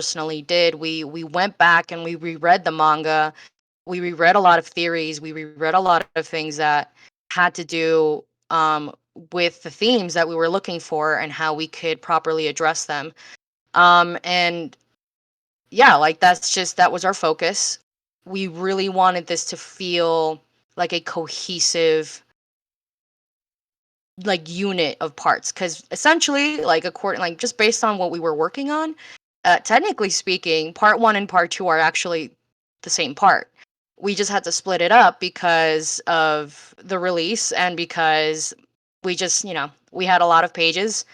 personally did. We went back and we reread the manga. We reread a lot of theories. We reread a lot of things that had to do with the themes that we were looking for and how we could properly address them. And yeah, like that was our focus. We really wanted this to feel like a cohesive like unit of parts, because essentially like according like just based on what we were working on, technically speaking, part one and part two are actually the same part. We just had to split it up because of the release and because we just, we had a lot of pages,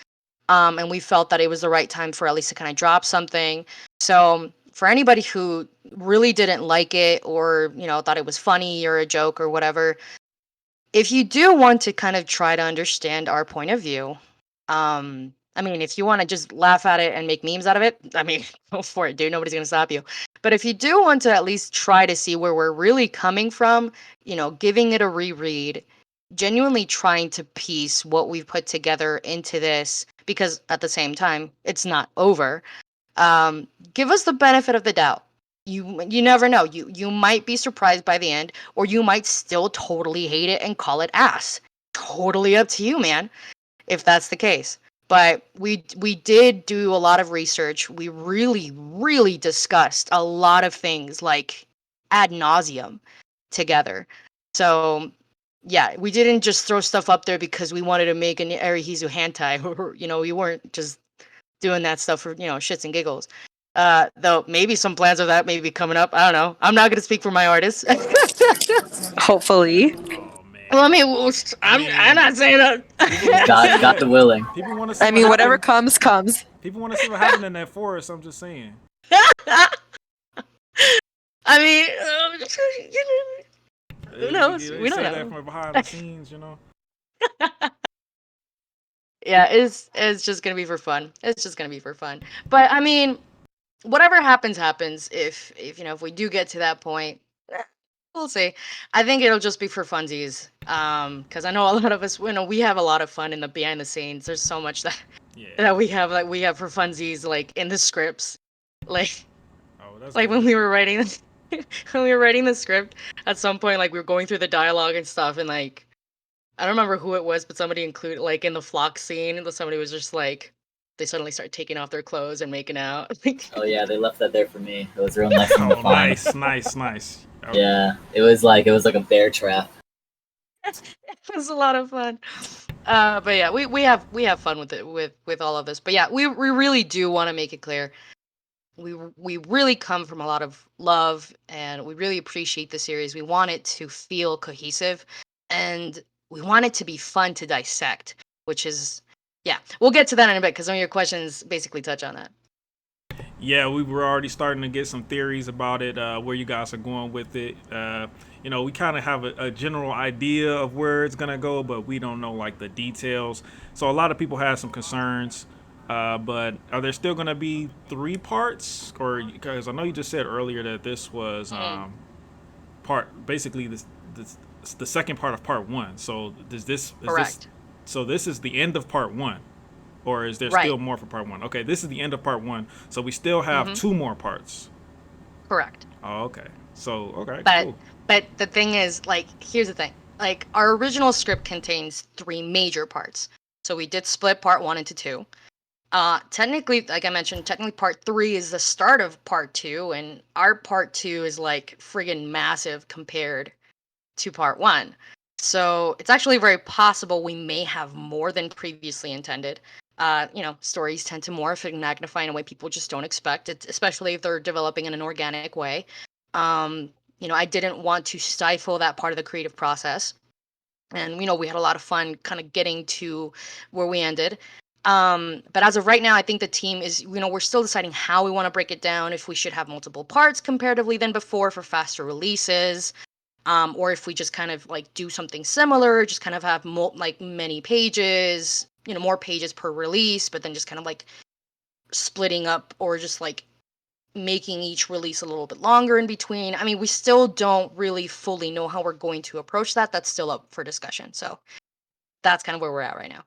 and we felt that it was the right time for at least to kind of drop something. So for anybody who really didn't like it, or thought it was funny or a joke or whatever, if you do want to kind of try to understand our point of view, I mean, if you want to just laugh at it and make memes out of it, I mean, go for it, dude. Nobody's gonna stop you. But if you do want to at least try to see where we're really coming from, giving it a reread, genuinely trying to piece what we've put together into this, because at the same time, it's not over. Give us the benefit of the doubt. You never know. You might be surprised by the end, or you might still totally hate it and call it ass. Totally up to you, man, if that's the case. But we did do a lot of research. We really discussed a lot of things like ad nauseum together. So yeah, we didn't just throw stuff up there because we wanted to make an Arihizu hentai, or we weren't just doing that stuff for shits and giggles. Though maybe some plans of that may be coming up. I don't know. I'm not gonna speak for my artists. Hopefully. Oh Well, I man. mean, I I'm mean, not saying people want to God, see God it. the willing. People want to see I what mean, whatever happened. comes, comes. People want to see what happened in that forest. I'm just saying. that. I mean, who knows? They We don't say that know. from behind the scenes, you know. Yeah, it's just gonna be for fun. It's just gonna be for fun. But I mean, whatever happens, happens. If we do get to that point, we'll see. I think it'll just be for funsies. Because I know a lot of us, we have a lot of fun in the behind the scenes. There's so much that Yeah. that we have for funsies, like in the scripts, like Oh, that's like when good. we were writing when we were writing the script. At some point, like we were going through the dialogue and stuff, and like I don't remember who it was, but somebody included like in the flock scene, somebody was just like they suddenly start taking off their clothes and making out. Oh yeah, they left that there for me. It was a real nice thing to Oh, find. nice. Okay. Yeah, it was like a bear trap. It was a lot of fun. But yeah, we have fun with it with all of this. But yeah, we really do want to make it clear. We really come from a lot of love, and we really appreciate the series. We want it to feel cohesive, and we want it to be fun to dissect, which is yeah. We'll get to that in a bit because some of your questions basically touch on that. Yeah, we were already starting to get some theories about it, where you guys are going with it. We kind of have a general idea of where it's gonna go, but we don't know like the details. So a lot of people have some concerns. But are there still gonna be three parts? Or because I know you just said earlier that this was Mm, basically this the second part of part one. So does this is this correct. so this is the end of part one, or is there Right. still more for part one? Okay, this is the end of part one, so we still have Mm-hmm. two more parts. Correct. Oh, okay. So okay, But cool. the thing is, like, here's the thing. Like, our original script contains three major parts. So we did split part one into two. Technically, like I mentioned, technically part three is the start of part two, and our part two is like friggin' massive compared to part one. So it's actually very possible we may have more than previously intended. Stories tend to morph and magnify in a way people just don't expect it, especially if they're developing in an organic way. Um, I didn't want to stifle that part of the creative process. And, we had a lot of fun kind of getting to where we ended. But as of right now, I think the team is, we're still deciding how we want to break it down, if we should have multiple parts comparatively than before for faster releases, or if we just kind of like do something similar, just kind of have like many pages, more pages per release, but then just kind of like splitting up, or just like making each release a little bit longer in between. I mean, we still don't really fully know how we're going to approach that. That's still up for discussion. So that's kind of where we're at right now.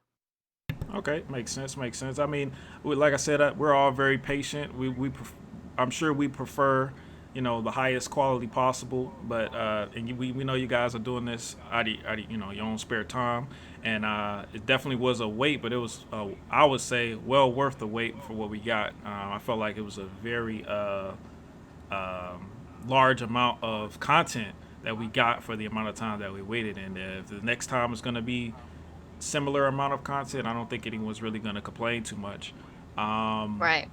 Okay, makes sense. Makes sense. I mean, like I said, we're all very patient. I'm sure we prefer, the highest quality possible. But we know you guys are doing this out of your own spare time, and it definitely was a wait, but it was I would say well worth the wait for what we got. I felt like it was a very large amount of content that we got for the amount of time that we waited. And if the next time is going to be similar amount of content, I don't think anyone's really going to complain too much. Um, Right.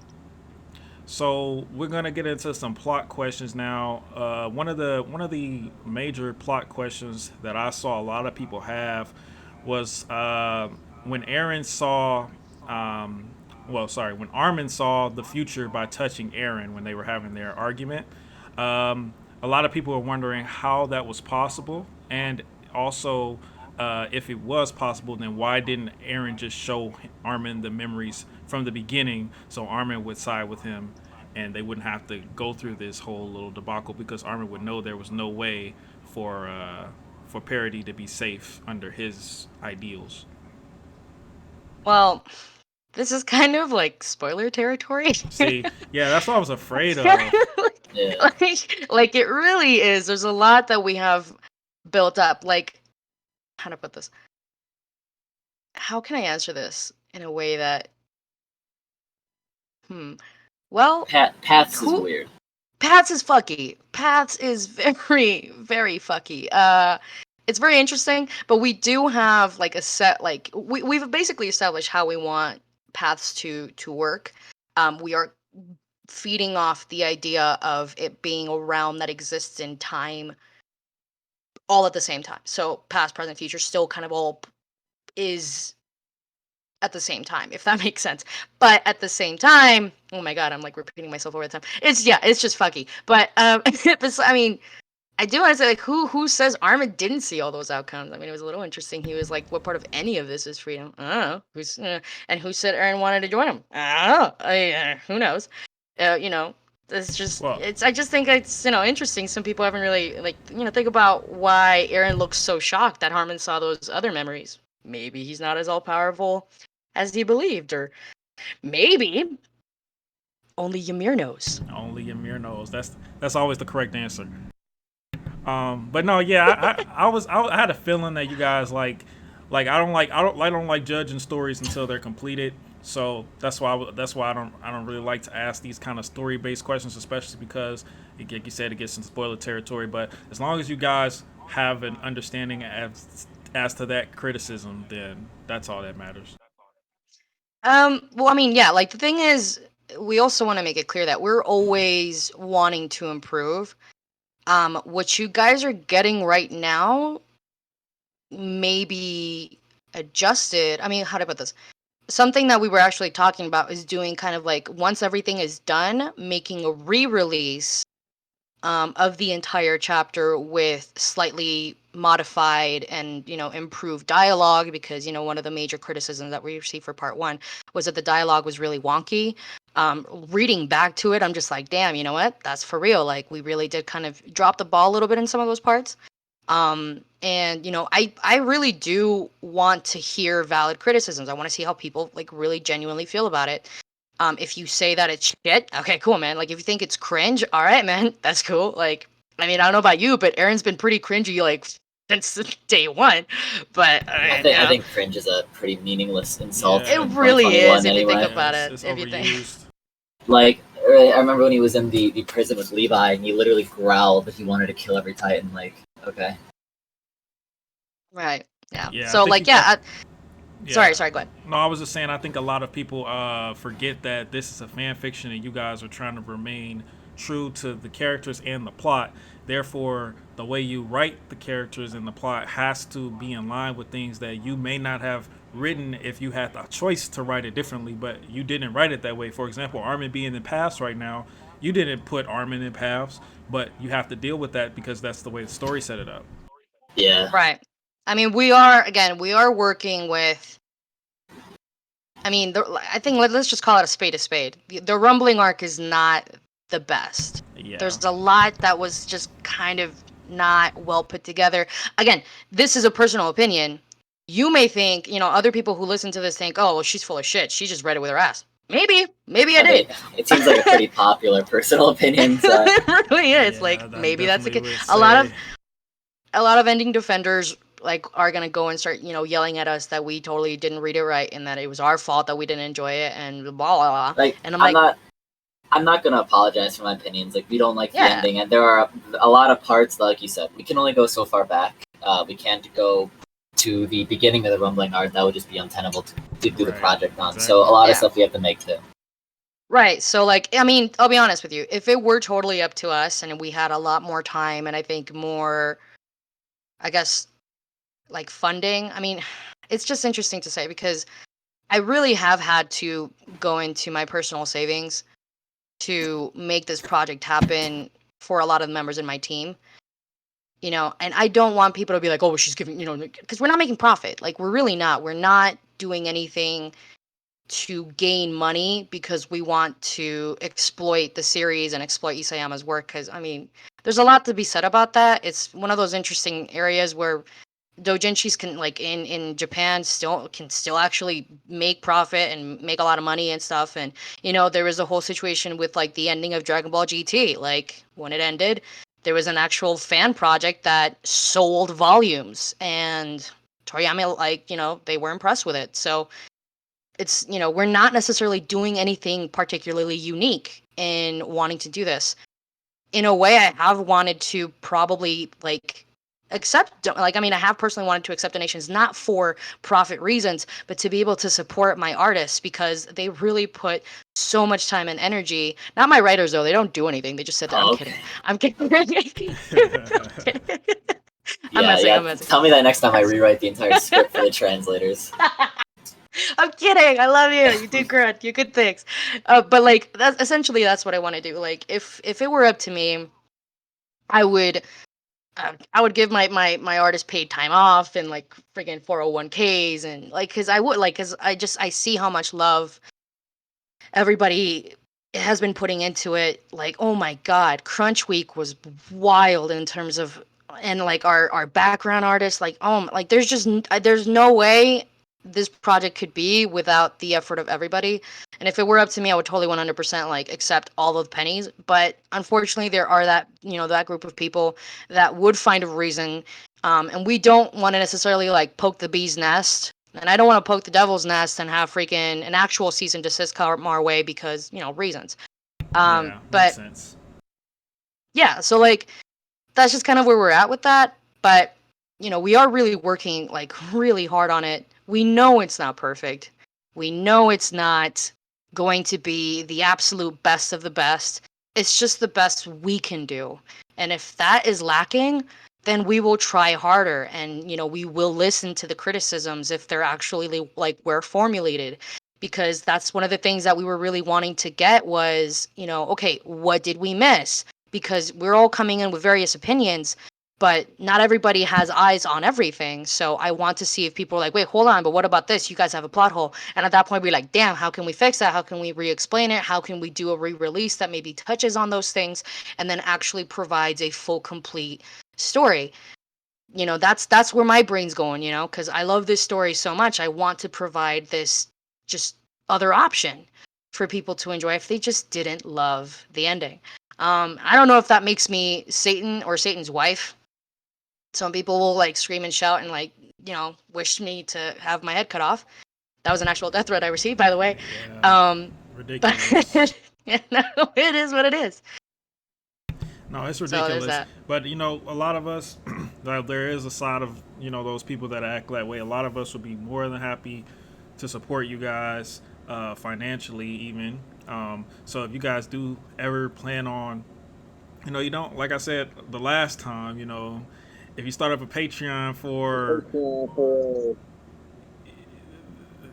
so we're gonna get into some plot questions now. One of the major plot questions that I saw a lot of people have was when Aaron saw, um, when Armin saw the future by touching Aaron when they were having their argument. Um, a lot of people are wondering how that was possible, and also if it was possible, then why didn't Aaron just show Armin the memories from the beginning so Armin would side with him and they wouldn't have to go through this whole little debacle because Armin would know there was no way for Parody to be safe under his ideals. Well, this is kind of like spoiler territory. See, yeah, that's what I was afraid of. Yeah. like it really is. There's a lot that we have built up. Like, how to put this? How can I answer this in a way that, well, Paths is who weird. Pats is fucky. Pats is very, very fucky. It's very interesting, but we do have like a set, like we've basically established how we want paths to work. We are feeding off the idea of it being a realm that exists in time all at the same time. So past, present, future still kind of all is at the same time, if that makes sense. But at the same time, oh my god, I'm like repeating myself over the time. It's just fucky. But I mean, I do want to say, like, who says Armin didn't see all those outcomes? I mean, it was a little interesting. He was like, what part of any of this is freedom? I don't know. And who said Aaron wanted to join him? I don't know. Who knows? You know, it's just Well, it's. I just think it's interesting. Some people haven't really like think about why Aaron looks so shocked that Harmon saw those other memories. Maybe he's not as all powerful as he believed, or maybe only Ymir knows. only Ymir knows. That's always the correct answer. But no, yeah, I had a feeling that you guys I don't like judging stories until they're completed. So that's why I don't really like to ask these kind of story based questions, especially because like you said, it gets into spoiler territory. But as long as you guys have an understanding as to that criticism, then that's all that matters. Well, I mean, yeah, like the thing is, we also want to make it clear that we're always wanting to improve. What you guys are getting right now may be adjusted. I mean, how to put this? Something that we were actually talking about is doing kind of like once everything is done, making a re-release of the entire chapter with slightly modified and improved dialogue, because one of the major criticisms that we received for part one was that the dialogue was really wonky. Reading back to it, I'm just like, damn, you know what, that's for real. Like, we really did kind of drop the ball a little bit in some of those parts. And I really do want to hear valid criticisms. I want to see how people like really genuinely feel about it. If you say that it's shit, okay, cool, man. Like, if you think it's cringe, all right, man, that's cool. Like, I mean, I don't know about you, but Aaron's been pretty cringy, like, since day one. But I think cringe is a pretty meaningless insult. Yeah. it in really 2021 is if you anyway. think about It's it. If you think, overused. Like, I remember when he was in the prison with Levi, and he literally growled that he wanted to kill every Titan. Like, okay. right, yeah. Yeah, I So, think like, you yeah. Yeah. Sorry, go ahead. No, I was just saying. I think a lot of people forget that this is a fan fiction, and you guys are trying to remain true to the characters and the plot. Therefore, the way you write the characters and the plot has to be in line with things that you may not have written if you had the choice to write it differently. But you didn't write it that way. For example, Armin being in paths right now, you didn't put Armin in paths, but you have to deal with that because that's the way the story set it up. Yeah. Right. I mean, we are working with. I mean, I think let's just call it a spade a spade. The Rumbling arc is not the best. Yeah. There's a lot that was just kind of not well put together. Again, this is a personal opinion. You may think, other people who listen to this think, oh, well, she's full of shit. She just read it with her ass. Maybe I I mean, did. it seems like a pretty popular personal opinion. So It really is. Yeah, Like I maybe that's the definitely case. would A lot say. of a lot of ending defenders like are gonna go and start, yelling at us that we totally didn't read it right and that it was our fault that we didn't enjoy it and blah blah blah. like, And I'm I'm like, not. I'm not gonna apologize for my opinions. Like, we don't like the yeah, ending, and there are a lot of parts, like you said, we can only go so far back. We can't go to the beginning of the Rumbling Art. That would just be untenable to do the Right. project on. So a Exactly. lot of yeah. stuff we have to make too. Right. So like I mean, I'll be honest with you. If it were totally up to us and we had a lot more time and I think more, I guess, like funding, I mean, it's just interesting to say because I really have had to go into my personal savings to make this project happen for a lot of the members in my team. And I don't want people to be like, oh, she's giving, because we're not making profit. Like, we're really not. We're not doing anything to gain money because we want to exploit the series and exploit Isayama's work. Because, I mean, there's a lot to be said about that. It's one of those interesting areas where doujinshis can, like, in Japan, still actually make profit and make a lot of money and stuff. And, there was a whole situation with, like, the ending of Dragon Ball GT. Like, when it ended, there was an actual fan project that sold volumes. And Toriyama, like, they were impressed with it. So, it's we're not necessarily doing anything particularly unique in wanting to do this. In a way, I have wanted to probably like accept, like, I mean, I have personally wanted to accept donations not for profit reasons but to be able to support my artists because they really put so much time and energy. Not my writers, though. They don't do anything. They just sit there. I'm Oh, kidding. okay. I'm kidding. I'm Yeah, messing. yeah. I'm messing. Tell me that next time I rewrite the entire script for the translators. I'm kidding. I love you. You did good. You good things. But like that's what I want to do. Like if it were up to me, I would I would give my artist paid time off and like freaking 401ks and like cuz I see how much love everybody has been putting into it. Like, oh my god, Crunch Week was wild in terms of, and like our background artists, like, oh, like there's no way this project could be without the effort of everybody. And if it were up to me, I would totally 100% like accept all of the pennies. But unfortunately, there are that group of people that would find a reason, and we don't want to necessarily like poke the bee's nest, and I don't want to poke the devil's nest and have freaking an actual cease and desist come our way because, reasons. Yeah, makes But sense. yeah, so like that's just kind of where we're at with that. But, we are really working like really hard on it. We know it's not perfect. We know it's not going to be the absolute best of the best. It's just the best we can do. And if that is lacking, then we will try harder and, we will listen to the criticisms if they're actually like well formulated. Because that's one of the things that we were really wanting to get was, okay, what did we miss? Because we're all coming in with various opinions, but not everybody has eyes on everything. So I want to see if people are like, wait, hold on, but what about this? You guys have a plot hole. And at that point, we're like, damn, how can we fix that? How can we re-explain it? How can we do a re-release that maybe touches on those things and then actually provides a full, complete story? That's where my brain's going, because I love this story so much. I want to provide this just other option for people to enjoy if they just didn't love the ending. I don't know if that makes me Satan or Satan's wife. Some people will like scream and shout and like, wish me to have my head cut off. That was an actual death threat I received, by the way. Yeah, Um, but ridiculous. it is what it is. No, it's So there's ridiculous. that. But a lot of us, there is a side of those people that act that way. A lot of us would be more than happy to support you guys financially, even. So if you guys do ever plan on, you don't, like I said the last time, if you start up a Patreon for,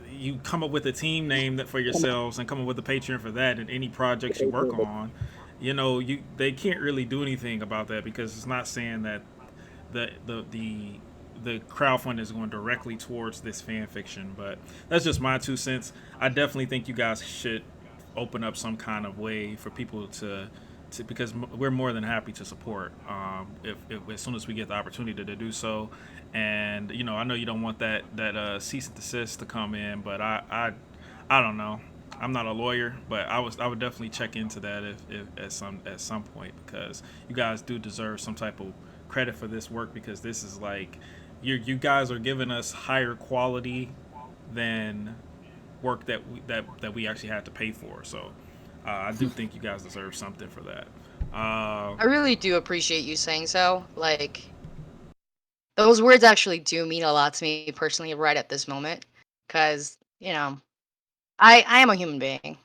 you come up with a team name that for yourselves and come up with a Patreon for that and any projects you work on, they can't really do anything about that because it's not saying that the crowdfund is going directly towards this fan fiction. But that's just my 2 cents. I definitely think you guys should open up some kind of way for people to because we're more than happy to support if as soon as we get the opportunity to do so. And I know you don't want that cease and desist to come in, but I don't know. I'm not a lawyer, but I would definitely check into that if at some point, because you guys do deserve some type of credit for this work, because this is like you guys are giving us higher quality than work that we actually had to pay for. So I do think you guys deserve something for that. I really do appreciate you saying so. Like, those words actually do mean a lot to me personally right at this moment. Because, I am a human being.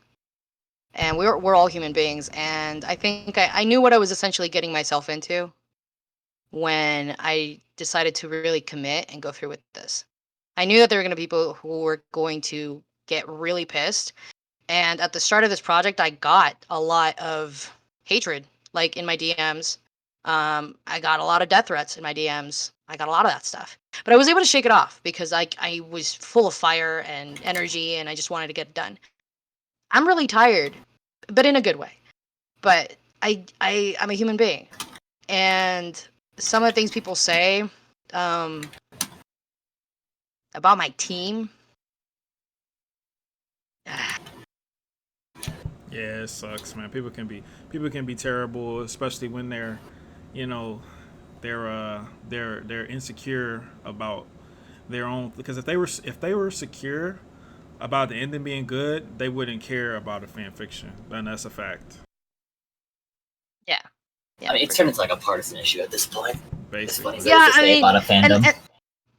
And we're all human beings. And I think I knew what I was essentially getting myself into when I decided to really commit and go through with this. I knew that there were going to be people who were going to get really pissed. And at the start of this project, I got a lot of hatred, like in my DMs. I got a lot of death threats in my DMs. I got a lot of that stuff. But I was able to shake it off because I was full of fire and energy and I just wanted to get it done. I'm really tired, but in a good way. But I'm a human being. And some of the things people say about my team. Yeah, it sucks, man. People can be terrible, especially when they're, you know, they're insecure about their own. Because if they were secure about the ending being good, they wouldn't care about a fan fiction, and that's a fact. Yeah. I mean, it's turned into like a partisan issue at this point. Basically, It's funny to say about a fandom.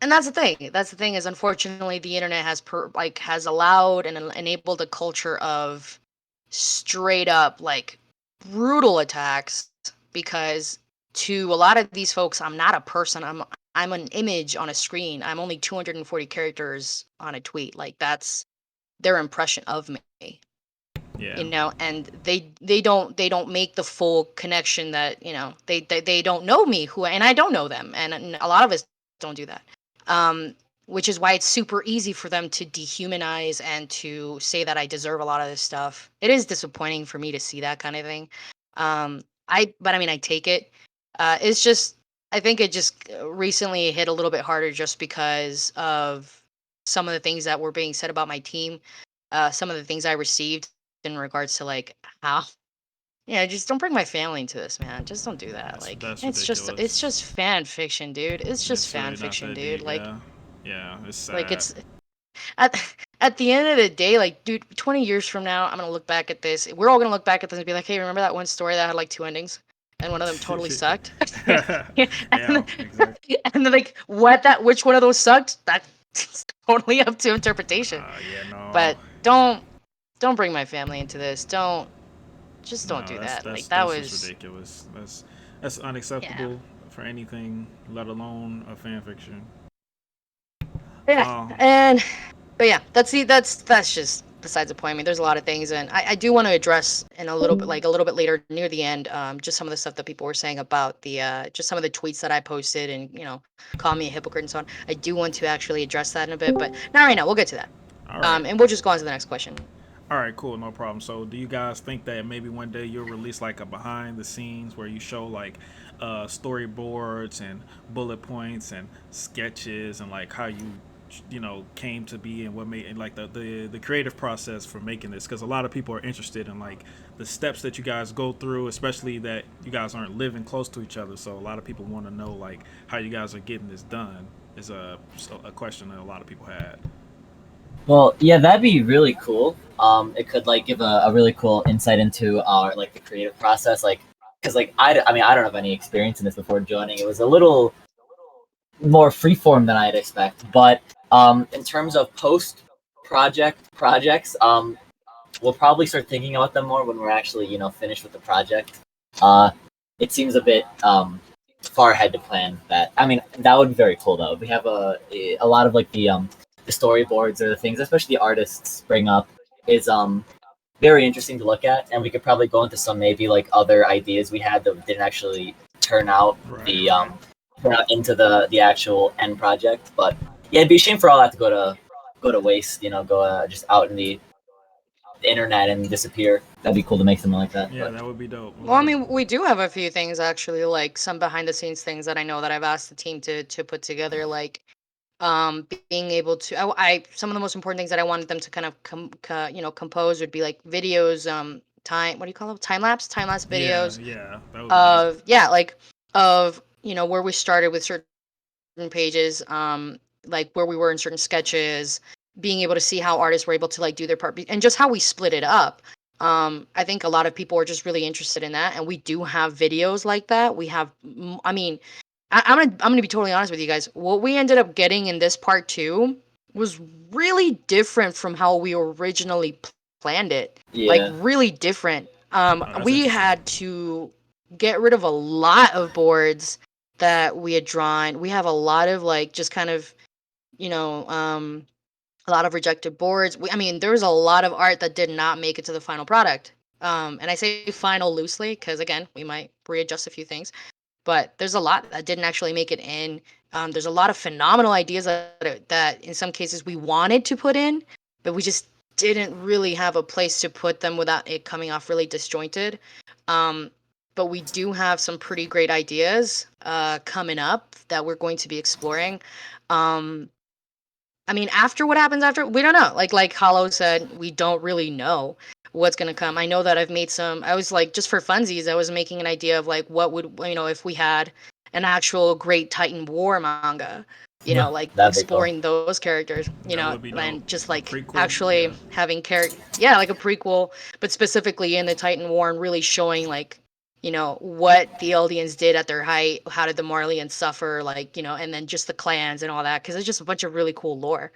And that's the thing. That's the thing is, unfortunately, the internet has allowed and enabled a culture of straight up like brutal attacks. Because to a lot of these folks, I'm not a person. I'm an image on a screen. I'm only 240 characters on a tweet. Like, that's their impression of me. yeah. And they don't make the full connection that they don't know me, and I don't know them, and a lot of us don't do that, which is why it's super easy for them to dehumanize and to say that I deserve a lot of this stuff. It is disappointing for me to see that kind of thing. But I mean, I take it. It's just, I think it just recently hit a little bit harder just because of some of the things that were being said about my team, some of the things I received in regards to like how just don't bring my family into this, man. Just don't do that. Like, That's it's ridiculous. just fan fiction, dude. It's just It's fan really not fiction, that dude. deep. Yeah, it's Like sad. it's at at the end of the day, like, dude, 20 years from now, I'm gonna look back at this. We're all gonna look back at this and be like, hey, remember that one story that had like two endings, and one of them totally sucked. Yeah, exactly. And then like, which one of those sucked? That's totally up to interpretation. Yeah, no, But don't bring my family into this. Just don't no, do that. Like, that that's just was, ridiculous. That's yeah. unacceptable for anything, let alone a fan fiction. Yeah. Uh, But yeah, that's just besides the point. I mean, there's a lot of things, and I do want to address in a little bit, like a little bit later near the end, just some of the stuff that people were saying about the just some of the tweets that I posted, and call me a hypocrite and so on. I do want to actually address that in a bit, but not right now. We'll get to that. all right. And we'll just go on to the next question. All right, cool, no problem. So, do you guys think that maybe one day you'll release like a behind the scenes where you show like storyboards and bullet points and sketches and like how you came to be and what made and like the creative process for making this? Because a lot of people are interested in like the steps that you guys go through, especially that you guys aren't living close to each other. So a lot of people want to know like how you guys are getting this done. Is a question that a lot of people had. Well, yeah, that'd be really cool. It could like give a really cool insight into our like the creative process, like because like I mean I don't have any experience in this before joining. It was a little more freeform than I'd expect, but in terms of post projects, we'll probably start thinking about them more when we're actually finished with the project. Uh, it seems a bit far ahead to plan that. I mean, that would be very cool though. We have a lot of like the storyboards or the things, especially the artists bring up, is very interesting to look at, and we could probably go into some maybe like other ideas we had that didn't actually turn out Right. turn out into the actual end project. But yeah, it'd be a shame for all that to go to waste. Go just out in the internet and disappear. That'd be cool to make something like that. Yeah, But that would be dope. Well, I mean, we do have a few things actually, like some behind the scenes things that I know that I've asked the team to put together, like Being able to, some of the most important things that I wanted them to kind of compose would be like videos, what do you call them, time lapse videos Yeah, that would be of like of where we started with certain pages, like where we were in certain sketches, being able to see how artists were able to like do their part and just how we split it up. I think a lot of people are just really interested in that, and we do have videos like that. We have, I mean, I'm gonna be totally honest with you guys. What we ended up getting in this part 2 was really different from how we originally planned it. Like Yeah. really different. Oh, that's We interesting. had to get rid of a lot of boards that we had drawn. We have a lot of like just kind of, you know, um, a lot of rejected boards. I mean, there was a lot of art that did not make it to the final product. And I say final loosely because again, we might readjust a few things, but there's a lot that didn't actually make it in. There's a lot of phenomenal ideas that in some cases we wanted to put in, but we just didn't really have a place to put them without it coming off really disjointed. Um, but we do have some pretty great ideas coming up that we're going to be exploring. Um, I mean, after what happens after, we don't know. Like Hollow said, we don't really know what's gonna come. I know that I've made some. I was like, just for funsies, I was making an idea of like what would if we had an actual Great Titan War manga. Like That'd be cool. exploring those characters. That would be dope. And just A like prequel, actually yeah. having yeah, like a prequel, but specifically in the Titan War and really showing like what the Eldians did at their height, how did the Marlians suffer, like and then just the clans and all that, because it's just a bunch of really cool lore.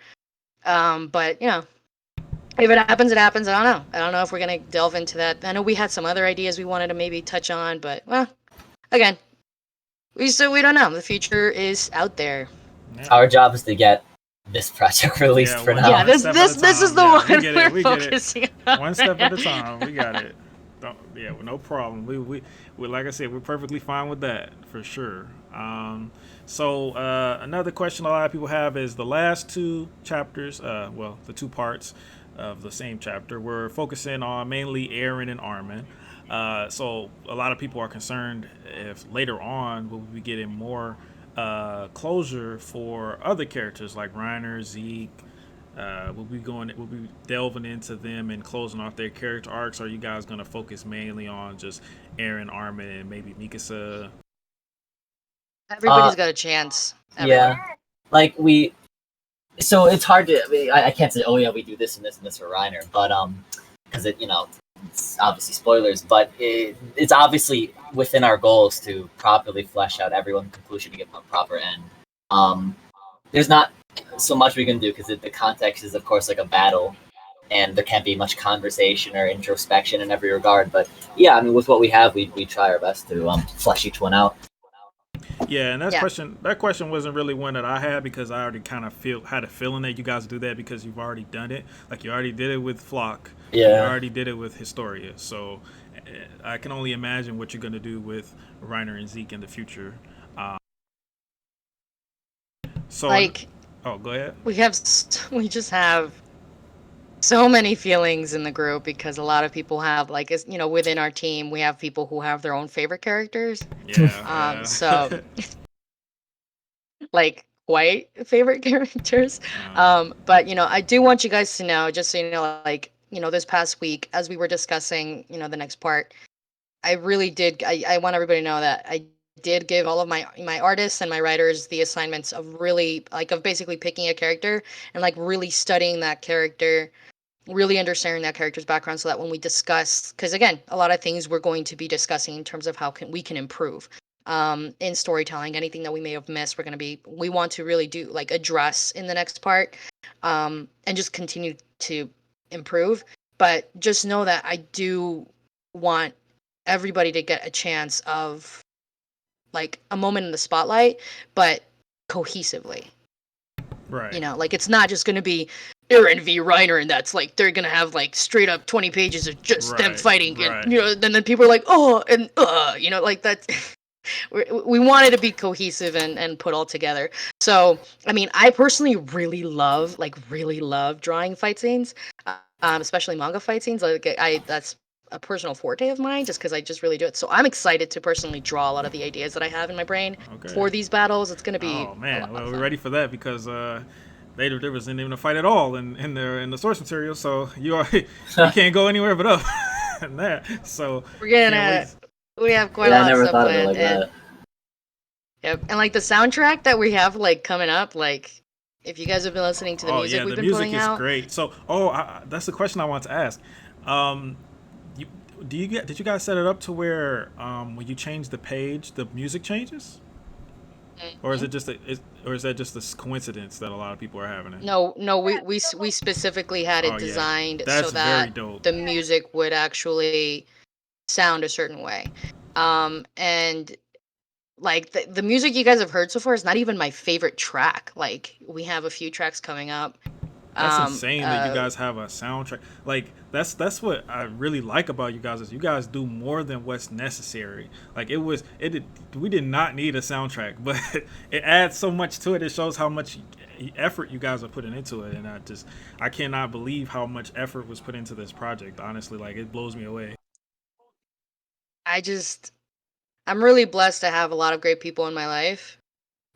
But if it happens, it happens. I don't know if we're gonna delve into that. I know we had some other ideas we wanted to maybe touch on, but well, again, we don't know. The future is out there. Yeah. Our job is to get this project released for now. Yeah, this step at a this is the time. one We get it. we're We get it. focusing on. One step at a time. We got it. No problem. We like I said, we're perfectly fine with that for sure. So another question a lot of people have is the last 2 chapters. Well, the 2 parts of the same chapter. We're focusing on mainly Eren and Armin. So a lot of people are concerned if later on we'll be getting more closure for other characters like Reiner, Zeke. We'll be delving into them and closing off their character arcs. Or are you guys gonna focus mainly on just Eren, Armin, and maybe Mikasa? Everybody's got a chance. Yeah, like so it's hard to. I can't say, oh yeah, we do this and this and this for Reiner, but because it's obviously spoilers, but it's obviously within our goals to properly flesh out everyone's conclusion to give them a proper end. There's not so much we can do because the context is, of course, like a battle, and there can't be much conversation or introspection in every regard. But yeah, I mean, with what we have, we try our best to flesh each one out. Yeah, and that question wasn't really one that I had because I already kind of had a feeling that you guys do that because you've already done it. Like you already did it with Flock. Yeah. You already did it with Historia. So I can only imagine what you're going to do with Reiner and Zeke in the future. So Like, oh, go ahead. we just have so many feelings in the group because a lot of people have like within our team we have people who have their own favorite characters. Yeah. So like quite favorite characters. But I do want you guys to know, just so you know, like this past week as we were discussing the next part, I really did. I want everybody to know that I did give all of my artists and my writers the assignments of really of basically picking a character and like really studying that character, really understanding that character's background, so that when we discuss, because again, a lot of things we're going to be discussing in terms of how we can improve in storytelling, anything that we may have missed, we want to really do like address in the next part, and just continue to improve. But just know that I do want everybody to get a chance of like a moment in the spotlight, but cohesively. Right. Like it's not just going to be Eren v Reiner, and that's like they're going to have like straight up 20 pages of just them fighting, and then people are like, oh, and like that. We wanted to be cohesive and put all together. So I mean, I personally really love drawing fight scenes, especially manga fight scenes. Like that's a personal forte of mine, just because I just really do it. So I'm excited to personally draw a lot of the ideas that I have in my brain for these battles. It's gonna be Oh man, a lot well of we're fun. ready for that because there wasn't even a fight at all in the source material, so you can't go anywhere but up and that. So We're can't gonna wait. we have quite a Yeah, I lot of never stuff thought of it planned, like and that. yep, and like the soundtrack that we have like coming up, like if you guys have been listening to the Oh music yeah, we've the been music putting is out, great. So that's the question I want to ask. Um, you, did you guys set it up to where when you change the page, the music changes, or is Mhm. it just or is that just a coincidence that a lot of people are having it? no, we specifically had Oh it yeah, designed so that's very that dope. the music would actually sound a certain way. And like the music you guys have heard so far is not even my favorite track. Like we have a few tracks coming up. That's Um, insane that you uh, guys have a soundtrack. Like that's what I really like about you guys is you guys do more than what's necessary. Like we did not need a soundtrack, but it adds so much to it. It shows how much effort you guys are putting into it, and I cannot believe how much effort was put into this project. Honestly, like it blows me away. I just I'm really blessed to have a lot of great people in my life.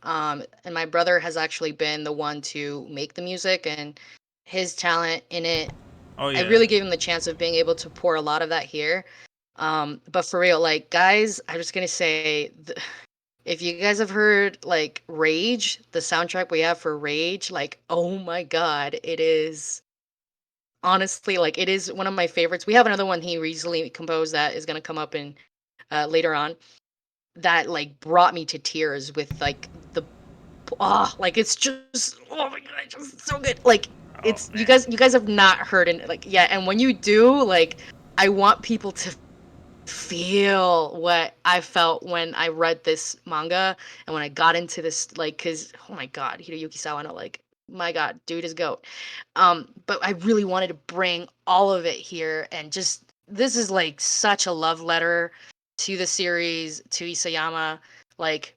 And my brother has actually been the one to make the music, and his talent in it, Oh I yeah. really gave him the chance of being able to pour a lot of that here. But for real, like guys, I'm just gonna say, if you guys have heard like Rage, the soundtrack we have for Rage, like oh my god, it is honestly like it is one of my favorites. We have another one he recently composed that is gonna come up in later on that like brought me to tears with like the like it's just oh my god, it's just so good. Like Oh it's man. you guys have not heard it like yeah, and when you do, like I want people to feel what I felt when I read this manga and when I got into this like cuz oh my god, Hiroyuki Sawano like my god, dude is goat. But I really wanted to bring all of it here and just this is like such a love letter to the series, to Isayama. Like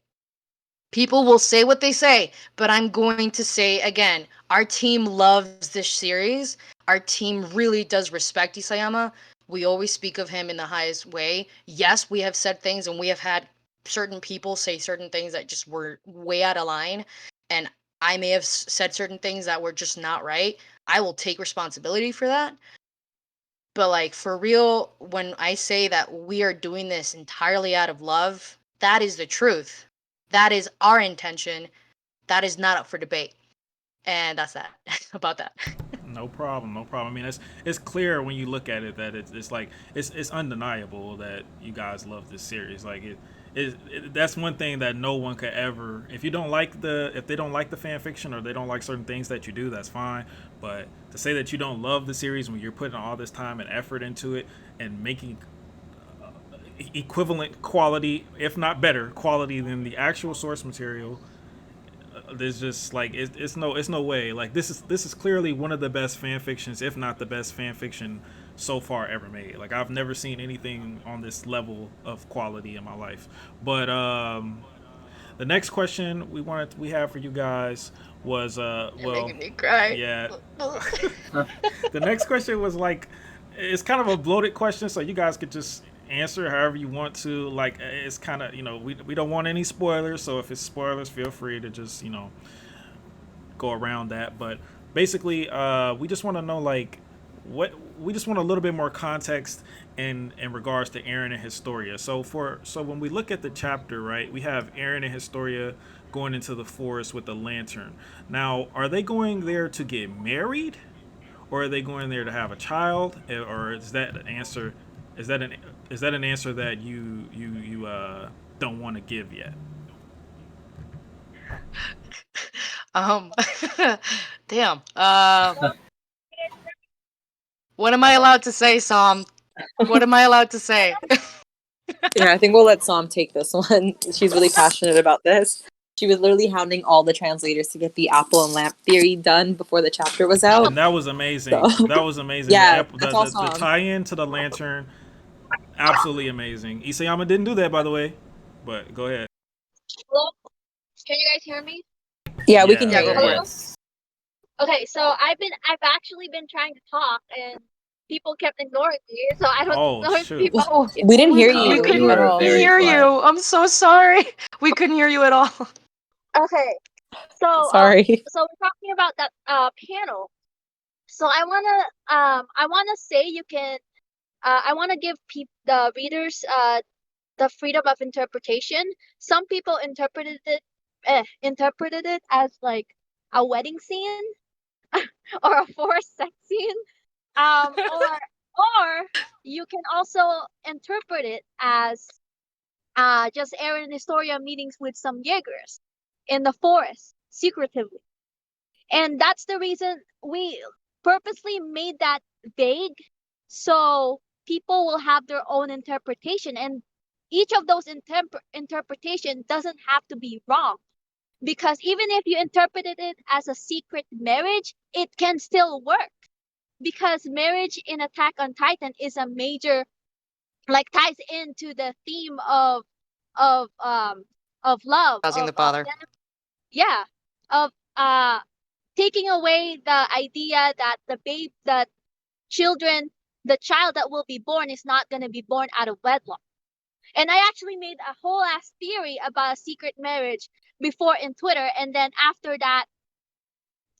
people will say what they say, but I'm going to say again, our team loves this series. Our team really does respect Isayama. We always speak of him in the highest way. Yes, we have said things and we have had certain people say certain things that just were way out of line. And I may have said certain things that were just not right. I will take responsibility for that. But like for real, when I say that we are doing this entirely out of love, that is the truth. That is our intention. That is not up for debate. And that's that about that. No problem, no problem. I mean, it's clear when you look at it that it's like it's undeniable that you guys love this series. Like that's one thing that no one could ever. If they don't like the fan fiction or they don't like certain things that you do, that's fine. But to say that you don't love the series when you're putting all this time and effort into it and making equivalent quality, if not better quality than the actual source material, there's just like it's no way. Like this is clearly one of the best fan fictions, if not the best fan fiction so far ever made. Like I've never seen anything on this level of quality in my life. But the next question we have for you guys was You're making me cry. yeah. The next question was like it's kind of a bloated question, so you guys could just answer however you want to. Like it's kind of we don't want any spoilers, so if it's spoilers, feel free to just go around that. But basically, we just want to know like what we just want a little bit more context in regards to Eren and Historia. So when we look at the chapter, right, we have Eren and Historia going into the forest with the lantern. Now, are they going there to get married, or are they going there to have a child, or is that an answer? Is that an answer that you don't want to give yet? um damn. What am I allowed to say, Sam? What am I allowed to say? Yeah, I think we'll let Sam take this one. She's really passionate about this. She was literally hounding all the translators to get the apple and lamp theory done before the chapter was out. And that was amazing. So, That was amazing. yeah, that's all The Sam. tie-in to the lantern, absolutely amazing. Isayama didn't do that, by the way, but go ahead. Hello? Can you guys hear me? Yeah, we can Yeah, hear go you. for it. Okay, so I've actually been trying to talk and people kept ignoring me, so I don't Oh, know if shoot. people. Oh, We didn't hear No, you you couldn't were at all. very hear quiet. you. I'm so sorry. We couldn't hear you at all. Okay, so Sorry. so we're talking about that panel. So I wanna say you can I wanna give the readers the freedom of interpretation. Some people interpreted it as like a wedding scene or a forced sex scene. Or you can also interpret it as just Eren and Historia meetings with some Jaegers in the forest secretively. And that's the reason we purposely made that vague so people will have their own interpretation, and each of those interpretation doesn't have to be wrong, because even if you interpreted it as a secret marriage, it can still work, because marriage in Attack on Titan is a major, like, ties into the theme of um of love, Causing the of bother. yeah, of taking away the idea that the child that will be born is not going to be born out of wedlock. And I actually made a whole ass theory about a secret marriage before in Twitter, and then after that,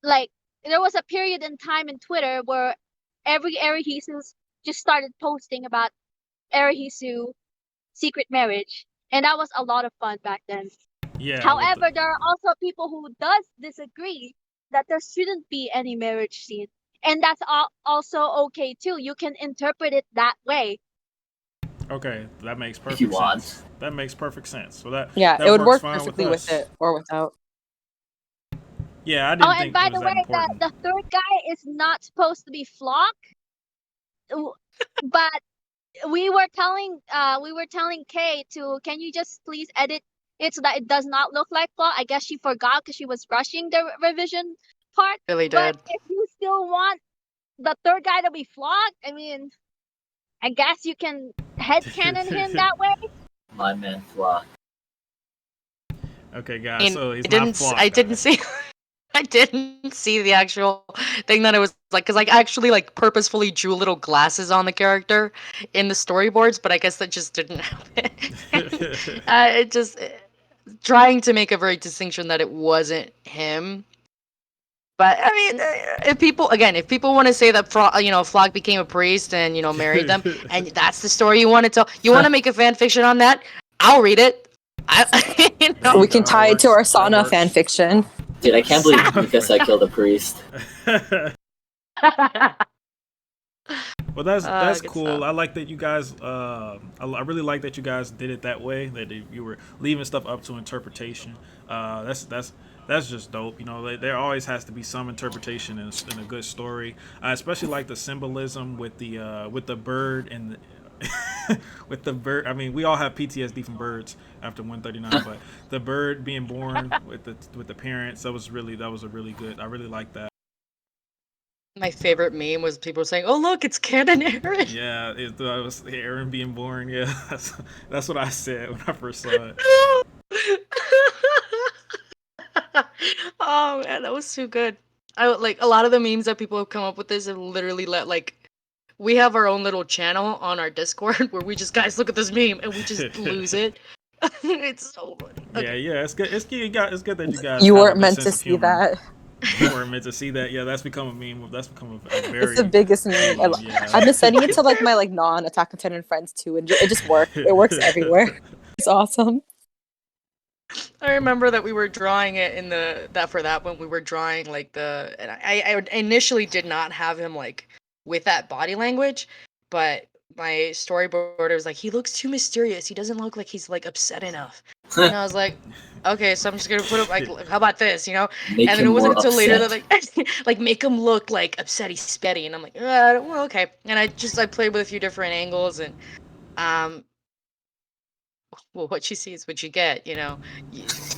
like, there was a period in time in Twitter where every Erihisu just started posting about Erihisu secret marriage, and that was a lot of fun back then. Yeah. with However, the- there are also people who does disagree that there shouldn't be any marriage scene, and that's also okay too. You can interpret it that way. Okay, that makes perfect you want. sense. That makes perfect sense. So that Yeah, that it would works work fine perfectly with with us. it or without. Yeah, I Oh, didn't and think by it the was that way, important. the third guy is not supposed to be Flock, but we were telling Kay to, can you just please edit it so that it does not look like Flock? I guess she forgot because she was rushing the revision part. Really But did. if you still want the third guy to be Flock, I mean, I guess you can headcanon him that way. My man Flock. Okay, I guys. mean, So he's I not didn't. Flock, I didn't guys. see. I didn't see the actual thing that it was like, because I actually like purposefully drew little glasses on the character in the storyboards, but I guess that just didn't happen. It just trying to make a very distinction that it wasn't him. But I mean, if people want to say that Flock became a priest and married them, and that's the story you want to tell, you want to make a fan fiction on that, I'll read it. There you We can go, tie that it to works. our That Sauna works. fan fiction. Dude, I can't believe Mikasa killed a priest. Well, that's Good cool. stuff. I like that you guys. I really like that you guys did it that way. That you were leaving stuff up to interpretation. That's just dope. There always has to be some interpretation in a good story. I especially like the symbolism with the bird and with the bird. I mean, we all have PTSD from birds after 139, but the bird being born with the parents, that was a really good. I really like that. My favorite meme was people saying, "Oh look, it's Canon Aaron." Yeah, it was Aaron being born. Yeah, that's what I said when I first saw it. Oh man, that was too good. I like a lot of the memes that people have come up with this have literally we have our own little channel on our Discord where we just, guys, look at this meme, and we just lose it. It's so funny. Yeah, yeah, it's good. It's good that you guys. You have weren't a good meant sense to of see humor. that. You weren't meant to see that. Yeah, that's become a meme. That's become a very. It's the biggest meme. Yeah. I've been sending it to like my non-Attack on Titan friends too, and it just works. It works everywhere. It's awesome. I remember that we were drawing it in for that when we were drawing and I initially did not have him with that body language, but my storyboarder was like, he looks too mysterious. He doesn't look like he's upset enough. And I was like, okay, so I'm just gonna put up how about this, Make and then him it wasn't more until later upset. that make him look upsetty spetty, and I'm like, well, okay. And I played with a few different angles, and well, what you see is what you get, See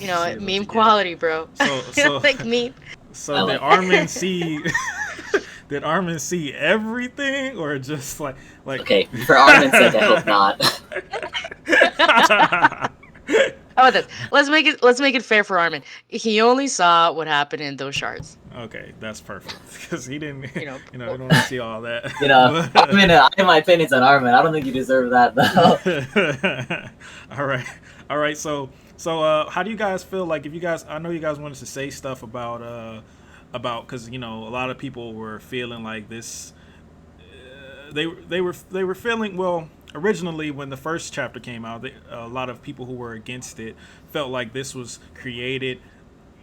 what meme you get. quality, bro. So meme. So I did like Armin see? Did Armin see everything, or just like? Okay, for Armin's sake, I hope not. How about this? Let's make it fair for Armin. He only saw what happened in those shards. Okay, that's perfect because he didn't. You know, You know, we don't want to see all that. You know, I have my opinions on Armin. I don't think you deserve that though. All right. How do you guys feel like if you guys? I know you guys wanted to say stuff about because you know a lot of people were feeling like this. They were feeling well originally when the first chapter came out. A lot of people who were against it felt like this was created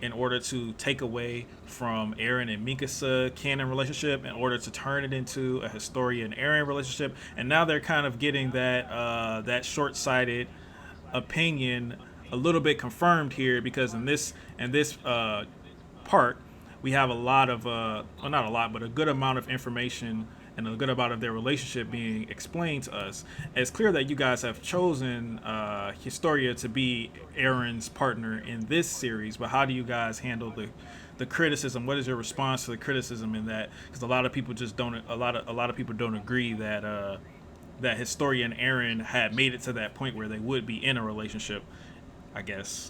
in order to take away from Eren and Mikasa canon relationship in order to turn it into a Historia and Eren relationship, and now they're kind of getting that short-sighted opinion a little bit confirmed here because in this part we have a lot of well, not a lot but a good amount of information and a good amount of their relationship being explained to us. It's clear that you guys have chosen Historia to be Eren's partner in this series, but how do you guys handle the criticism? What is your response to the criticism in that? Because a lot of people just don't. A lot of people don't agree that Historia and Eren had made it to that point where they would be in a relationship. I guess.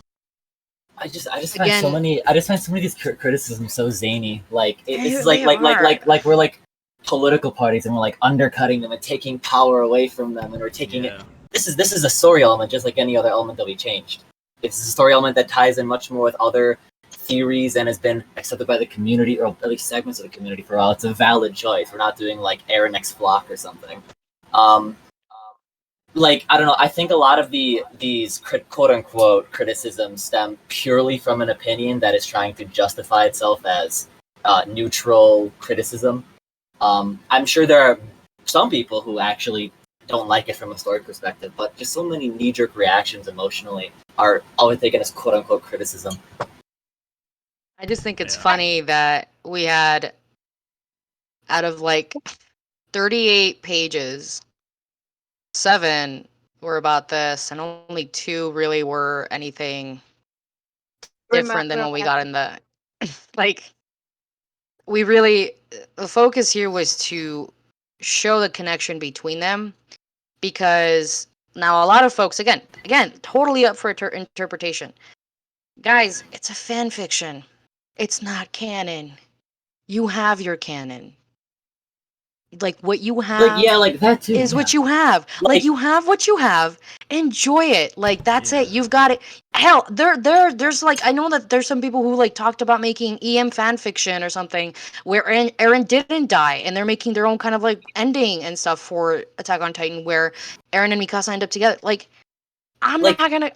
Again, I just find so many of these criticisms so zany. Like They- this is like they like, like are. like like we're like political parties and we're like undercutting them and taking power away from them and we're taking it. Yeah. This is a story element just like any other element that we changed. It's a story element that ties in much more with other theories and has been accepted by the community or at least segments of the community for a while. It's a valid choice. We're not doing like Eren X Flock or something. Um, like I don't know. I think a lot of these quote unquote criticisms stem purely from an opinion that is trying to justify itself as neutral criticism. I'm sure there are some people who actually don't like it from a story perspective, but just so many knee jerk reactions emotionally are always taken as quote unquote criticism. I just think it's Yeah. funny that we had out of like 38 pages, 7 were about this, and only 2 really were anything different than what we got in the like. We really the focus here was to show the connection between them because now a lot of folks again totally up for interpretation. Guys, it's a fan fiction. It's not canon. You have your canon. Like what you have Like yeah, like that too. is yeah. what you have. Like, Like- you have what you have. Enjoy it. Like that's it. Yeah. You've got it. Hell, there's like I know that there's some people who like talked about making EM fan fiction or something where Eren didn't die and they're making their own kind of like ending and stuff for Attack on Titan where Eren and Mikasa end up together. Like I'm Like- not gonna.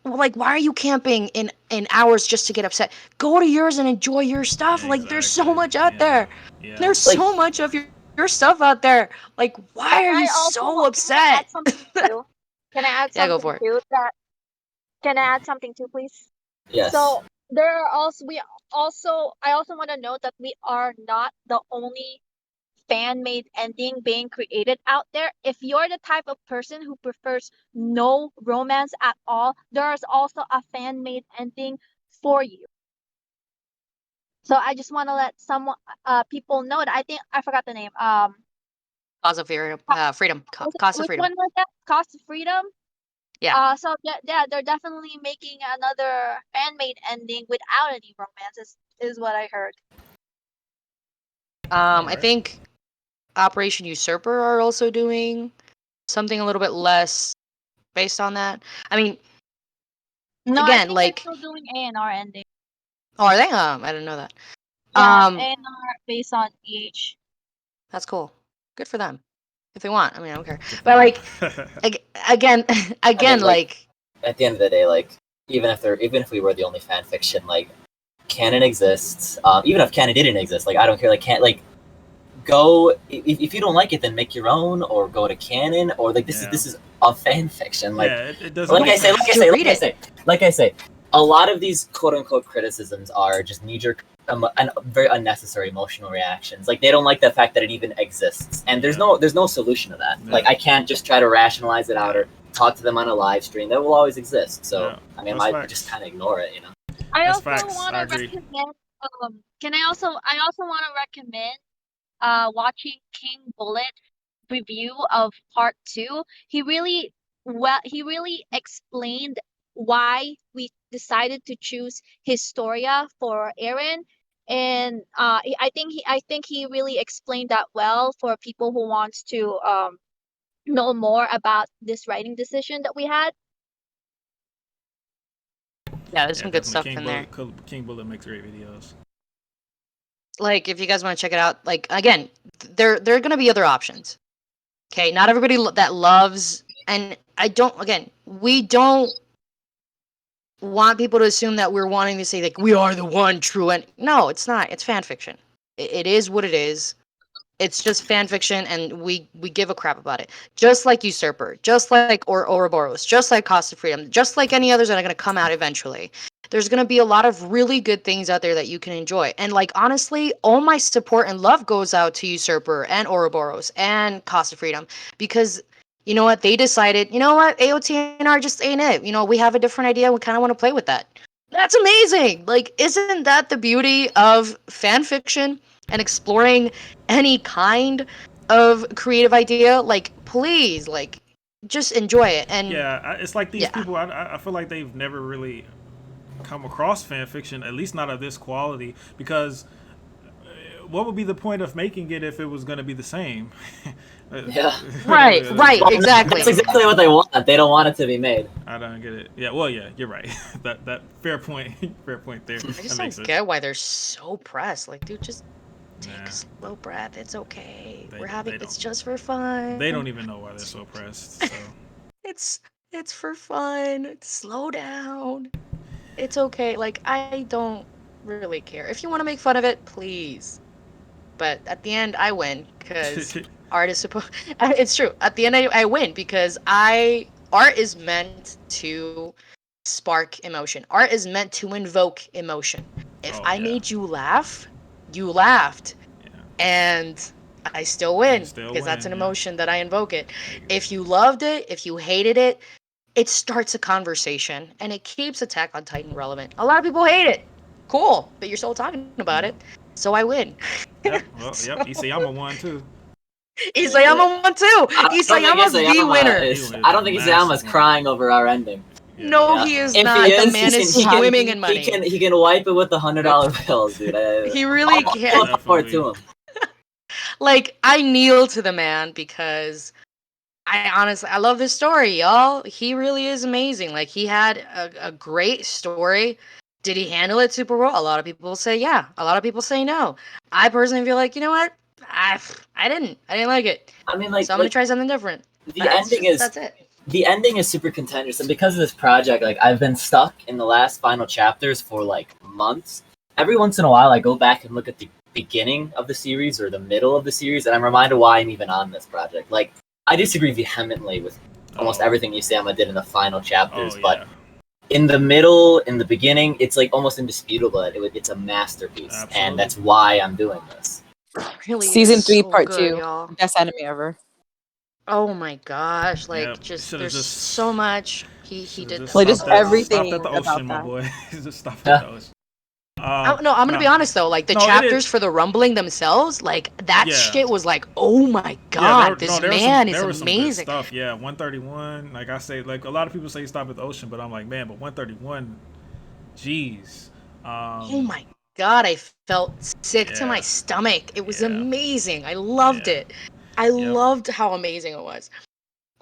Like, why are you camping in hours just to get upset? Go to yours and enjoy your stuff. Like, there's so Exactly. much out Yeah. there. Yeah. There's Like- so much of your stuff out there. Like, why are you so upset? Add something too? Can I add Yeah, go something for it. too? Can I add something too, please? Yes. So there are I also want to note that we are not the only fan made ending being created out there. If you're the type of person who prefers no romance at all, there's also a fan made ending for you. So I just want to let people know that I think I forgot the name. Cause of freedom. Cost of Which freedom. one was that? Cost of Freedom. Yeah. So yeah, they're definitely making another fan made ending without any romance. Is what I heard. I Alright. think Operation Usurper are also doing something a little bit less based on that. I mean, No, I again, think like, they're still doing A&R ending. oh, are they? I didn't know that. Yeah, Um, A&R based on EH. That's cool. Good for them. If they want, I mean, I don't care. But like, again, like- like, At the end of the day, like even if we were the only fan fiction, like canon exists. Even if canon didn't exist, like I don't care. Like can't like go if you don't like it, then make your own or go to canon or like Yeah. this is a fan fiction. Like Yeah. It doesn't. like I make say, sense. like I say, a lot of these quote unquote criticisms are just knee jerk and very unnecessary emotional reactions. Like they don't like the fact that it even exists, and there's no solution to that. Yeah. Like I can't just try to rationalize it out or talk to them on a live stream. That will always exist. So Yeah, I mean, that's I might facts. just kind of ignore it, you know. I That's also facts. want I to agree. recommend. I also want to recommend watching King Bullet review of part 2. He really explained why we decided to choose Historia for Eren and I think he really explained that well for people who wants to know more about this writing decision that we had. Yeah, there's Yeah, some good definitely. stuff in there. King Bullet makes great videos. Like, if you guys want to check it out, like, again, there are gonna be other options. Okay, not everybody that loves, and we don't want people to assume that we're wanting to say like we are the one true, and no, it's not. It's fan fiction. It is what it is. It's just fan fiction, and we give a crap about it. Just like Usurper, just like Ouroboros, just like Cost of Freedom, just like any others that are going to come out eventually. There's going to be a lot of really good things out there that you can enjoy. And like honestly, all my support and love goes out to Usurper and Ouroboros and Cost of Freedom, because you know what, they decided, you know what, AOTNR just ain't it. You know, we have a different idea. We kind of want to play with that. That's amazing. Like, isn't that the beauty of fan fiction and exploring any kind of creative idea? Like, please, like, just enjoy it. And Yeah, it's like these Yeah. people. I feel like they've never really come across fan fiction, at least not of this quality, because what would be the point of making it if it was going to be the same? Yeah. Right, Well, exactly. That's exactly what they want. They don't want it to be made. I don't get it. Yeah, well, yeah, you're right. that fair point. Fair point there. I just That don't makes sense. get why they're so pressed. Like, dude, just take Nah. a slow breath. It's okay. They- We're having they it's don't. just for fun. They don't even know why they're so pressed. So It's for fun. Slow down. It's okay. Like, I don't really care. If you want to make fun of it, please. But at the end, I win because art is supposed. It's true. At the end, I win because art is meant to spark emotion. Art is meant to invoke emotion. If Oh, I yeah. made you laugh, you laughed, Yeah. and I still win still because that's an win, yeah. emotion that I invoke it. If you loved it, if you hated it, it starts a conversation and it keeps Attack on Titan relevant. A lot of people hate it. Cool, but you're still talking about it, so I win. Yep. Well, yep. Isayama won too. Isayama won too. Isayama's the winner. I don't think Isayama's Massive crying over our ending. Yeah. No, Yeah. he is If not. he The is, man he is can- swimming in money. He can wipe it with the $100 bills, dude. He really All can. the power to him. Like, I kneel to the man because I love this story, y'all. He really is amazing. Like, he had a great story. Did he handle it super well? A lot of people say yeah. A lot of people say no. I personally feel like, you know what? I didn't like it. I mean, like, So I'm gonna try something different. That's it. The ending is super contentious, and because of this project, like, I've been stuck in the last final chapters for like months. Every once in a while, I go back and look at the beginning of the series or the middle of the series, and I'm reminded why I'm even on this project. Like, I disagree vehemently with almost everything Isayama did in the final chapters, Oh, but yeah. in the middle, in the beginning, it's like almost indisputable that it's a masterpiece, Absolutely. and that's why I'm doing this. Really Season is 3, so part good, 2. y'all. Best anime ever. Oh my gosh! Like, Yep, just should've there's just- so much he Should've did. just Like, that just stopped at- everything Stopped at the about ocean, my that. boy. Just stop Yeah. at the ocean. No, I'm gonna be honest though. Like, the No, it chapters is- for the rumbling themselves, like that Yeah. shit was like, oh my god, this man is amazing. Some good stuff. Yeah, 131. Like I say, like a lot of people say stop at the ocean, but I'm like, man, but 131. Jeez. Oh my god, I felt sick to Yeah. my stomach. It was Yeah. amazing. I loved Yeah. it. I loved how amazing it was.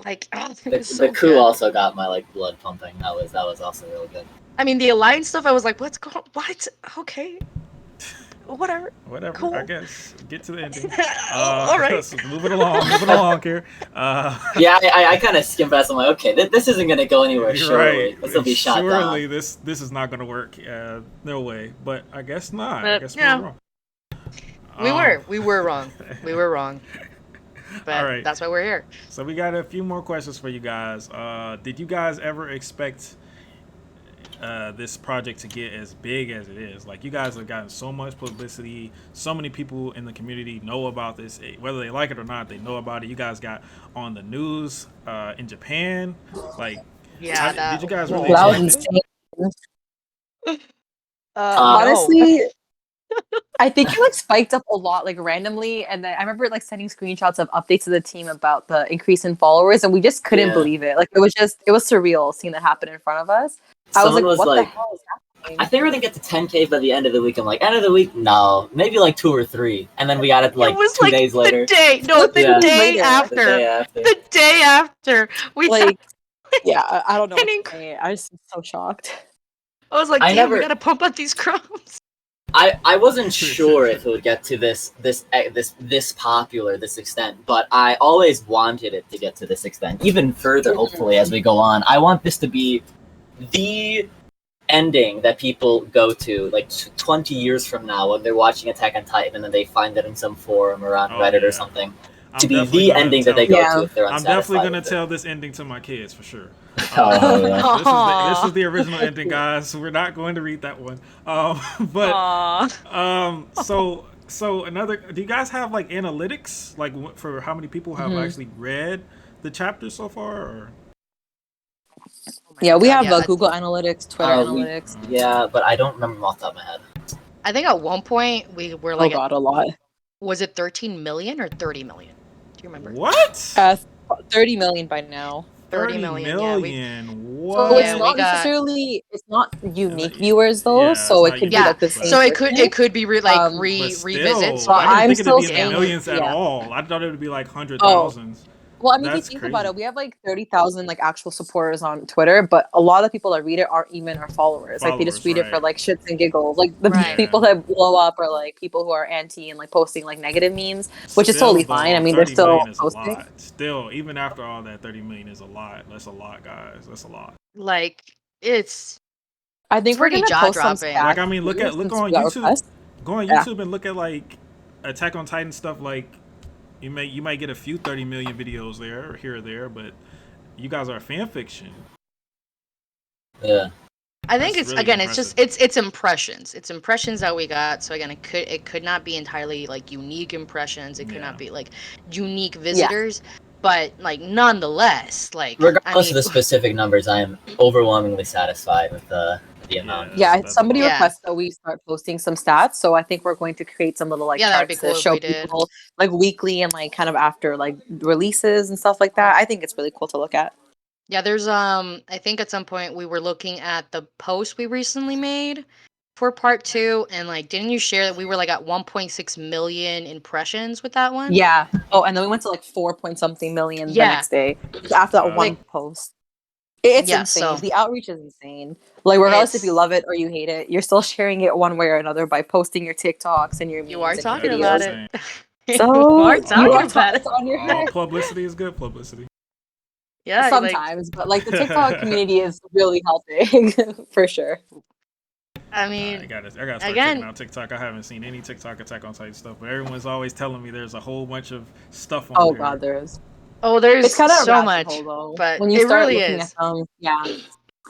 Like, it was so The coup good. also got my like blood pumping. That was also really good. I mean, the Alliance stuff, I was like, what's going? What? Okay, whatever. Whatever. Cool. I guess get to the ending. All right. So moving along here. Yeah, I kind of skimmed past. I'm like, okay, this isn't gonna go anywhere. You're Surely right. this will be shot Surely down. this is not gonna work. No way. But I guess not. I But, guess yeah. we're wrong. We were wrong. We were wrong. But All right. that's why we're here. So we got a few more questions for you guys. Did you guys ever expect this project to get as big as it is? Like, you guys have gotten so much publicity. So many people in the community know about this. Whether they like it or not, they know about it. You guys got on the news in Japan. Like, Yeah. did you guys really That was expect it? insane. No. Honestly, I think it like spiked up a lot, like randomly, and then I remember like sending screenshots of updates to the team about the increase in followers, and we just couldn't Yeah. believe it. Like, it was surreal seeing that happen in front of us. I was Someone like, was what like, the hell is happening? I think we're gonna get to 10K by the end of the week. I'm like, end of the week? No, maybe like 2 or 3, and then we got it like it was 2 like days later. the day. No, the Yeah. day Later. The after. day after. The day after. We Like, yeah, I don't know. An What inc- to say. I was so shocked. I was like, I damn, we never- gotta pump up these crumbs. I wasn't sure if it would get to this popular, this extent, but I always wanted it to get to this extent, even further. Hopefully, as we go on, I want this to be the ending that people go to like 20 years from now when they're watching Attack on Titan and then they find it in some forum or on Oh, Reddit yeah. or something I'm to be definitely the gonna ending tell- that they go Yeah. to if they're I'm unsatisfied. definitely gonna with it. tell this ending to my kids for sure. Oh, yeah. This is the original ending, guys. So we're not going to read that one. But Aw. so another. Do you guys have like analytics, like for how many people have Mhm. actually read the chapter so far? Or Yeah, we have yeah, Google Analytics, Twitter We- Analytics. Yeah, but I don't remember them off the top of my head. I think at one point we were Oh like, god, a lot. was it 13 million or 30 million? Do you remember? what? 30 million by now. 30 million, yeah, we- What? So Yeah, it's we not got- necessarily, it's not unique viewers though, Yeah, so it's it not could be unique, like the but- same. So it person. could be But But revisit. still, I didn't I'm think it'd still be in the saying- millions at yeah. all. I thought it would be like hundred Oh. thousands. Well, I mean, if That's you think about crazy. it, we have like 30,000 like actual supporters on Twitter, but a lot of people that read it aren't even our followers. Like they just Followers, read it for right. like shits and giggles. Like the Right. people that blow up are like people who are anti and like posting like negative memes, which is Still, totally though, fine. I mean, they're 30 still million is a posting. lot. Still, even after all that, 30 million is a lot. That's a lot, guys. That's a lot. Like it's I think It's we're pretty gonna post some jaw-dropping. stats. Like, I mean, look too, on since we got YouTube. requests. Go on Yeah. YouTube and look at like Attack on Titan stuff. Like you might get a few 30 million videos there or here or there, but you guys are fan fiction. Yeah. I think That's it's really again it's just it's impressions. It's impressions that we got. So again it could not be entirely like unique impressions. It could Yeah. not be like unique visitors. But like nonetheless, like Regardless I of mean, the specific numbers, I am overwhelmingly satisfied with the amount. Yeah, That's somebody a lot. Yeah. requested that we start posting some stats, so I think we're going to create some little like Yeah, that'd be charts cool to if show we did. people like weekly and like kind of after like releases and stuff like that. I think it's really cool to look at. yeah, there's I think at some point we were looking at the post we recently made for part 2, and like didn't you share that we were like at 1.6 million impressions with that one? Yeah. Oh, and then we went to like 4 point something million Yeah. the next day after that Wow. one Like- post. It's Yeah, insane. so- The outreach is insane. Like regardless if you It's- love it or you hate it, you're still sharing it one way or another by posting your TikToks and your memes You are and your talking videos. about Insane. it. So you are you talking are about it. on your All head. publicity is good publicity. Yeah, like, Sometimes, but like the TikTok community is really helping for sure. I I mean, gotta start again- checking out TikTok. I haven't seen any TikTok Attack on Titan stuff, but everyone's always telling me there's a whole bunch of stuff on Oh there. god, there is. oh, there's It's kind of so much. but when you it start really looking is. at them, yeah.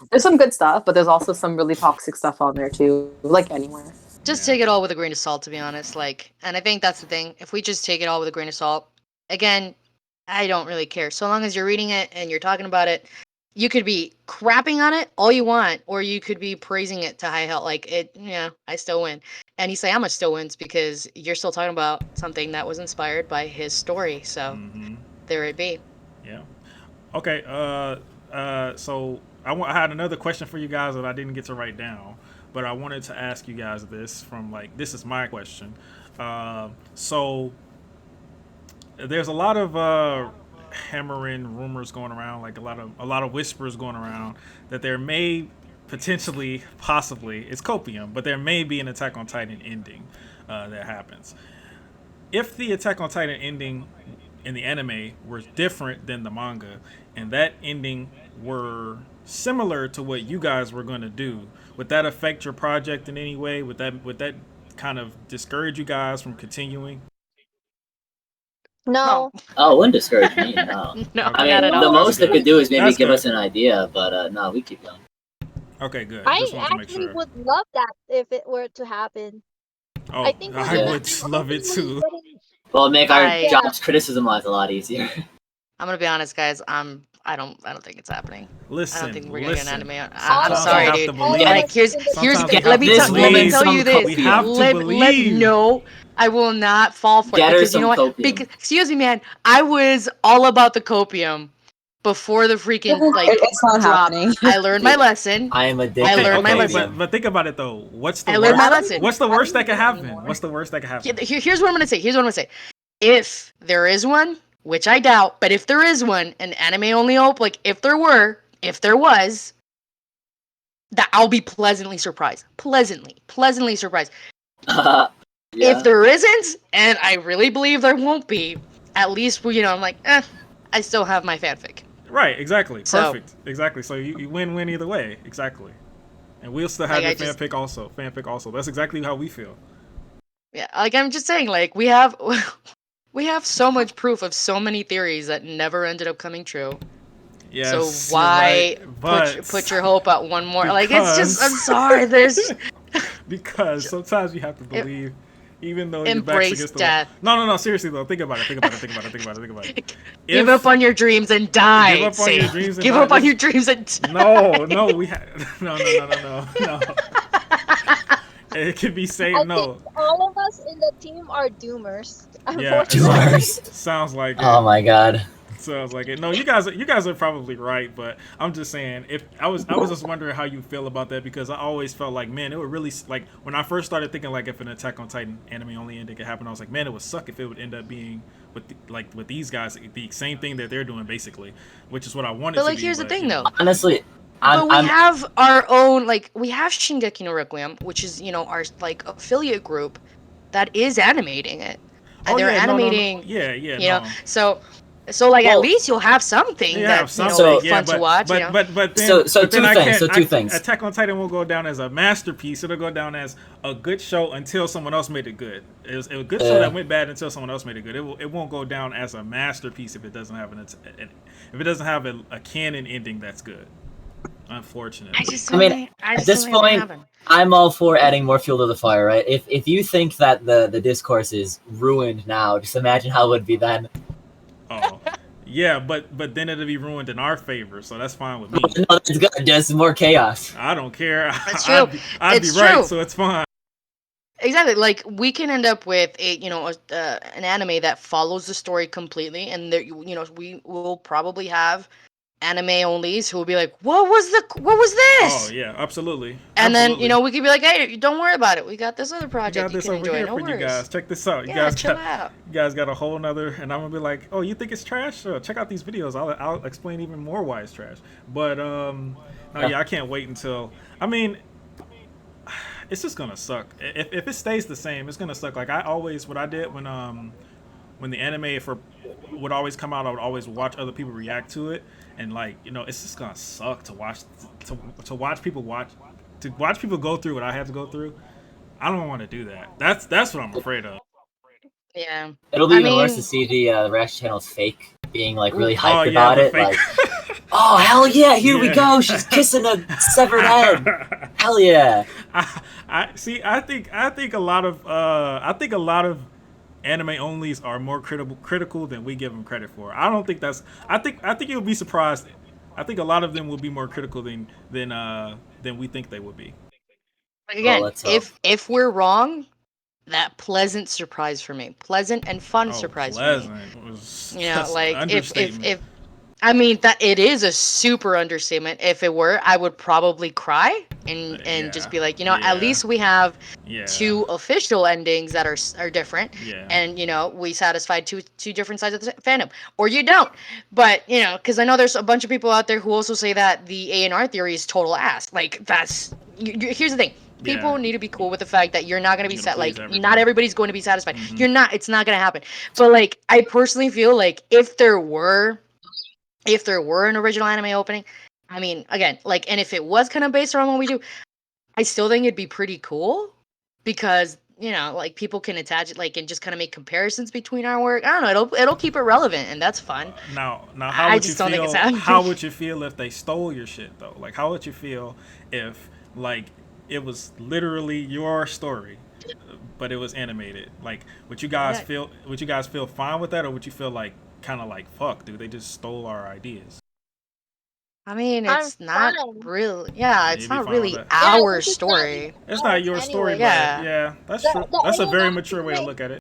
There's some good stuff, but there's also some really toxic stuff on there too, like anywhere. Just Yeah. take it all with a grain of salt, to be honest. Like, and I think that's the thing. If we just take it all with a grain of salt, again, I don't really care. So long as you're reading it and you're talking about it, you could be crapping on it all you want, or you could be praising it to high hell. Like it, yeah, I still win. And you say how much still wins because you're still talking about something that was inspired by his story. So Hmm. there it be. Yeah. Okay. So I had another question for you guys that I didn't get to write down, but I wanted to ask you guys this from like this is my question. So there's a lot of hammering rumors going around, like a lot of whispers going around that there may potentially, possibly, it's copium, but there may be an Attack on Titan ending that happens. If the Attack on Titan ending in the anime were different than the manga, and that ending were similar to what you guys were going to do, would that affect your project in any way? Would that kind of discourage you guys from continuing? No. Oh, it wouldn't discourage me. No. No, I not mean, at the all. most it could do is maybe That's give good. us an idea, but no, we keep going. Okay, good. I Just wanted to make actually sure. would love that if it were to happen. Oh, I think I Yeah. would love it too. Well, make our I- jobs criticism lives a lot easier. I'm gonna be honest, guys. I don't think it's happening. Listen, I don't think we're gonna get an listen. anime. I'm Sometimes sorry, we have dude. to believe. Like here's Sometimes we let have me to tell believe. you this. We have to let believe. no, I will not fall for Get it her because you know some what? copium. Because excuse me, man, I was all about the copium, before the freaking like It's not drop. happening. I learned my lesson. I am addicted. I learned my okay, lesson. but think about it though. What's the I learned my worst? lesson. What's the worst that could happen? Anymore. What's the worst that could happen? Here's what I'm gonna say. Here's what I'm gonna say. If there is one, which I doubt, but if there is one, an anime only like if there was, that I'll be pleasantly surprised. Pleasantly surprised. Yeah. If there isn't, and I really believe there won't be, at least I'm like, I still have my fanfic. Right, exactly. So- Perfect. Exactly. So you win-win either way. Exactly. And we'll still have Like, your I just- fanfic also. That's exactly how we feel. Yeah, like I'm just saying, like we have so much proof of so many theories that never ended up coming true. Yes. So you're why right, but put your hope at one more? Like it's just, I'm because- sorry, there's because sometimes you have to believe, even though your back's Embrace against the death. wall. No. Seriously though, think about it. Think about it. give up on your dreams and die. Give up on your Sage. dreams and Give die. up on This- your dreams and die. No, we have no. It could be saying I no. think all of us in the team are doomers. Yeah, Unfortunately. Doomers. sounds like it. Oh my god. Sounds like it. No, you guys are probably right, but I'm just saying, if I was just wondering how you feel about that, because I always felt like, man, it would really, like when I first started thinking like if an Attack on Titan anime only ending could happen, I was like, man, it would suck if it would end up being with these guys the same thing that they're doing basically, which is what I wanted. But to like, be, here's the but, thing you know. though. Honestly, But we I'm have our own, like, we have Shingeki no Requiem, which is, our, like, affiliate group that is animating it. And Oh, they're yeah, no, animating, Yeah, you no. know, so like, Well, at least you'll have something They have that's, something, So- yeah, fun to watch, but, you know? But then, So but then two I things, can't- so two things. Attack on Titan won't go down as a masterpiece. It'll go down as a good show until someone else made it good. It was a good show that went bad until someone else made it good. It won't go down as a masterpiece if it doesn't have a canon ending that's good. Unfortunately. I mean, at this point, I'm all for adding more fuel to the fire, right? If you think that the discourse is ruined now, just imagine how it would be then. Oh, yeah, but then it'll be ruined in our favor, so that's fine with me. No, it's good. Just more chaos. I don't care. That's true. I'd be It's right, true. so it's fine. Exactly, like, we can end up with an anime that follows the story completely, and there, we will probably have anime onlys who will be like, what was this? Oh yeah, absolutely. And Absolutely. then, we could be like, hey, don't worry about it. We got this other We project got you this can over enjoy. here No for you worries. guys. Check this out. You Yeah, guys chill got out. you guys got a whole nother, and I'm gonna be like, oh, you think it's trash? Sure, check out these videos. I'll explain even more why it's trash. But I can't wait until. I mean, it's just gonna suck. If it stays the same, it's gonna suck. Like what I did when the anime would always come out, I would always watch other people react to it, and like it's just gonna suck to watch people go through what I have to go through. I don't want to do that. That's what I'm afraid of. Yeah. It'll be I even worse mean- to see the reaction channel's fake being like really Oh, hyped yeah, about the it. fake- Like, oh hell yeah, here we Yeah. go. She's kissing a severed head. Hell yeah. I see. I think a lot of anime onlys are more critical than we give them credit for. I don't think that's. I think you'll be surprised. I think a lot of them will be more critical than we think they would be. Like, again, let's hope. if we're wrong, that pleasant surprise for me, pleasant and fun surprise for me. Pleasant was Like if understatement. I mean that it is a super understatement. If it were, I would probably cry and Yeah, just be like, yeah. at least we have Yeah. two official endings that are different. Yeah. And we satisfied two different sides of the fandom, or you don't. But because I know there's a bunch of people out there who also say that the A&R theory is total ass. Like here's the thing. People Yeah. need to be cool with the fact that you're not going to be You're gonna set. please Like, everybody. not everybody's going to be satisfied. Mhm. You're not. It's not going to happen. But like, I personally feel like if there were an original anime opening, I mean, again, like, and if it was kind of based around what we do, I still think it'd be pretty cool because like people can attach it, like, and just kind of make comparisons between our work. I don't know. It'll keep it relevant, and that's fun. Now, how I would just you don't think feel? it's happening. How would you feel if they stole your shit though? Like, how would you feel if like it was literally your story, but it was animated? Like, would you guys Yeah. feel? Would you guys feel fine with that, or would you feel like kind of like fuck, dude? They just stole our ideas. I mean, I'm it's not fine. really. Yeah, it's You'd be not fine really with that. Yeah, our this is story. It's Oh, not your story, anyway. Yeah. but yeah, that's The- true. the That's a very A&R mature way to theory- look at it.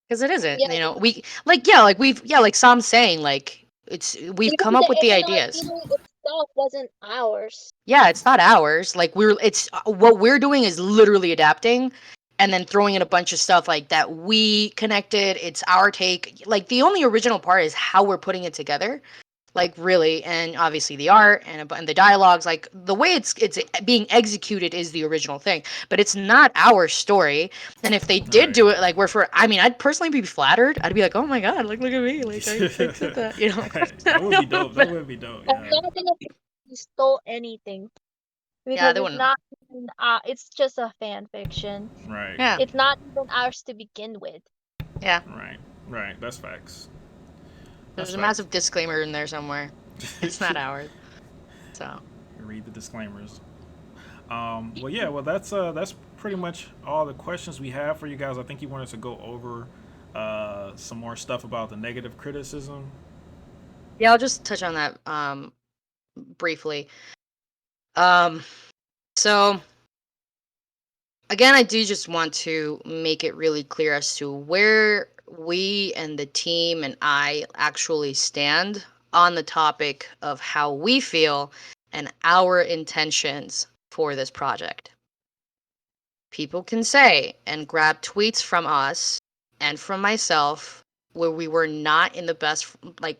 Because it isn't, Yeah. like Sam's saying, like We've Even come up with the the ideas. meaning itself wasn't ours. Yeah, it's not ours. Like it's what we're doing is literally adapting and then throwing in a bunch of stuff like that we connected. It's our take. Like the only original part is how we're putting it together. Like really, and obviously the art and the dialogues, like the way it's being executed is the original thing, but it's not our story. And if they did Right. do it, like I mean, I'd personally be flattered. I'd be like, oh my god, like look at me, like I said that, you know. That would be dope. That would be dope. I'm Yeah. not gonna say we stole anything Yeah, because they it's wouldn't. not even, it's just a fan fiction. Right. Yeah, It's not even ours to begin with. yeah. Right. Right. That's facts. There's That's a facts. massive disclaimer in there somewhere. It's not ours. So Read the disclaimers. Well, yeah. Well, that's pretty much all the questions we have for you guys. I think you wanted to go over some more stuff about the negative criticism. yeah, I'll just touch on that briefly. So again, I do just want to make it really clear as to where we and the team and I actually stand on the topic of how we feel and our intentions for this project. People can say and grab tweets from us and from myself where we were not in the best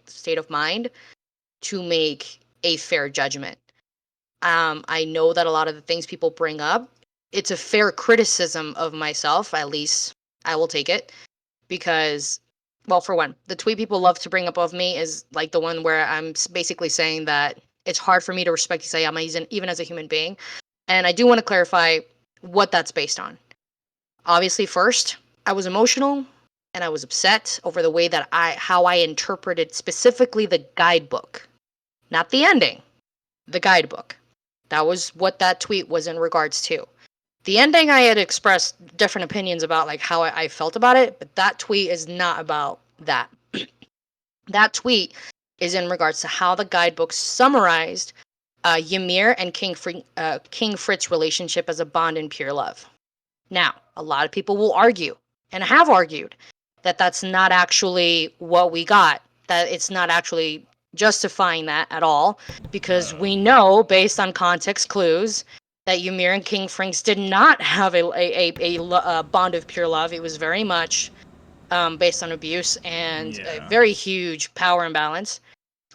state of mind to make a fair judgment. I know that a lot of the things people bring up, it's a fair criticism of myself. At least I will take it because, well, for one, the tweet people love to bring up of me is like the one where I'm basically saying that it's hard for me to respect Isayama even as a human being. And I do want to clarify what that's based on. Obviously, first, I was emotional and I was upset over the way that how I interpreted specifically the guidebook, not the ending, the guidebook. That was what that tweet was in regards to. The ending, I had expressed different opinions about like how I felt about it, but that tweet is not about that. That tweet is in regards to how the guidebook summarized Ymir and King Fritz relationship as a bond in pure love. Now, a lot of people will argue and have argued that that's not actually what we got, that it's not actually justifying that at all, because we know, based on context clues, that Ymir and King Fritz did not have a bond of pure love. It was very much based on abuse and a Yeah. very huge power imbalance.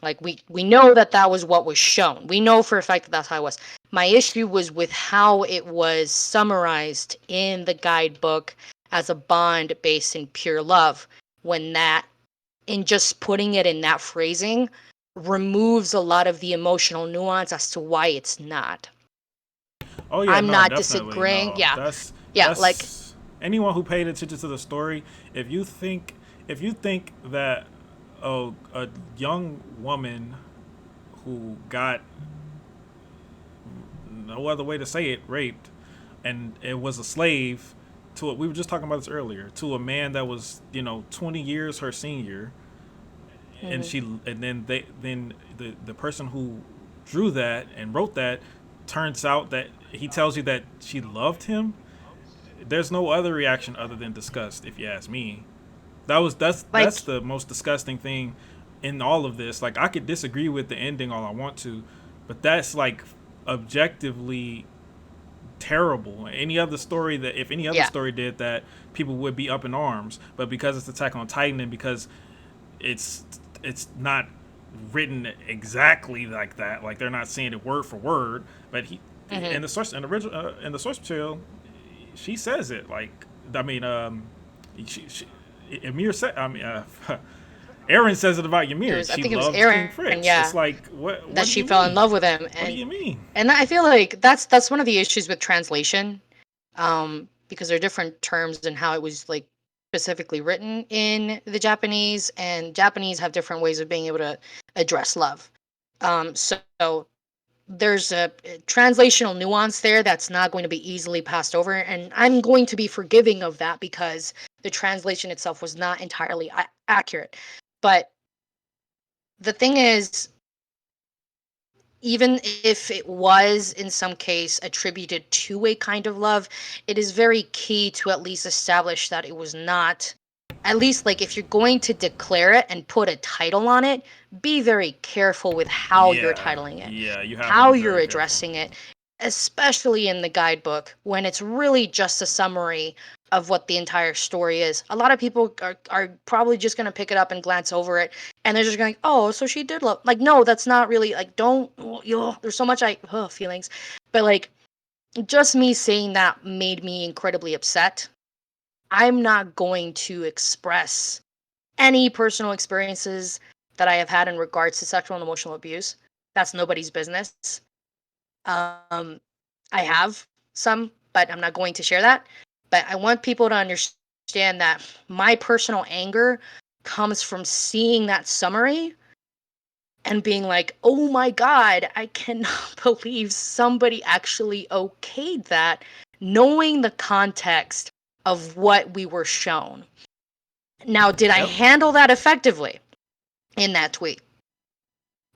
Like we know that was what was shown. We know for a fact that that's how it was. My issue was with how it was summarized in the guidebook as a bond based in pure love, when that, in just putting it in that phrasing, removes a lot of the emotional nuance as to why it's not. Oh yeah, I'm no, not definitely. disagreeing. No, Yeah. that's Yeah, that's like anyone who paid attention to the story. If you think that a young woman who got, no other way to say it, raped, and it was a slave to we were just talking about this earlier, to a man that was 20 years her senior, and then the person who drew that and wrote that, turns out that he tells you that she loved him. There's no other reaction other than disgust, if you ask me. That's like the most disgusting thing in all of this. Like, I could disagree with the ending all I want to, but that's like objectively terrible. Any other story that if any other yeah. story did that, people would be up in arms. But because it's Attack on Titan, and because it's not written exactly like that, like they're not saying it word for word, but he in the source, in the original, in the source material, she says it. Like, I mean, Ymir said, Eren says it about Ymir. I She think it was loves Eren, King Fritz. yeah, It's like, what that do she you fell in mean? love with him. What do you mean? And I feel like that's one of the issues with translation, because there are different terms and how it was like specifically written in the Japanese, and Japanese have different ways of being able to address love. So there's a translational nuance there that's not going to be easily passed over, and I'm going to be forgiving of that because the translation itself was not entirely accurate. But the thing is, even if it was in some case attributed to a kind of love, it is very key to at least establish that it was not at least like if you're going to declare it and put a title on it, be very careful with how you're titling it, Yeah, you have how to be you're very careful. addressing it, especially in the guidebook when it's really just a summary of what the entire story is. A lot of people are probably just going to pick it up and glance over it, and they're just going, oh, so she did love. Like, no, that's not really, like, don't, there's so much feelings. But, like, just me saying that made me incredibly upset. I'm not going to express any personal experiences that I have had in regards to sexual and emotional abuse. That's nobody's business. I have some, but I'm not going to share that. But I want people to understand that my personal anger comes from seeing that summary and being like, oh my God, I cannot believe somebody actually okayed that, knowing the context of what we were shown. Now, did I Yep. handle that effectively in that tweet?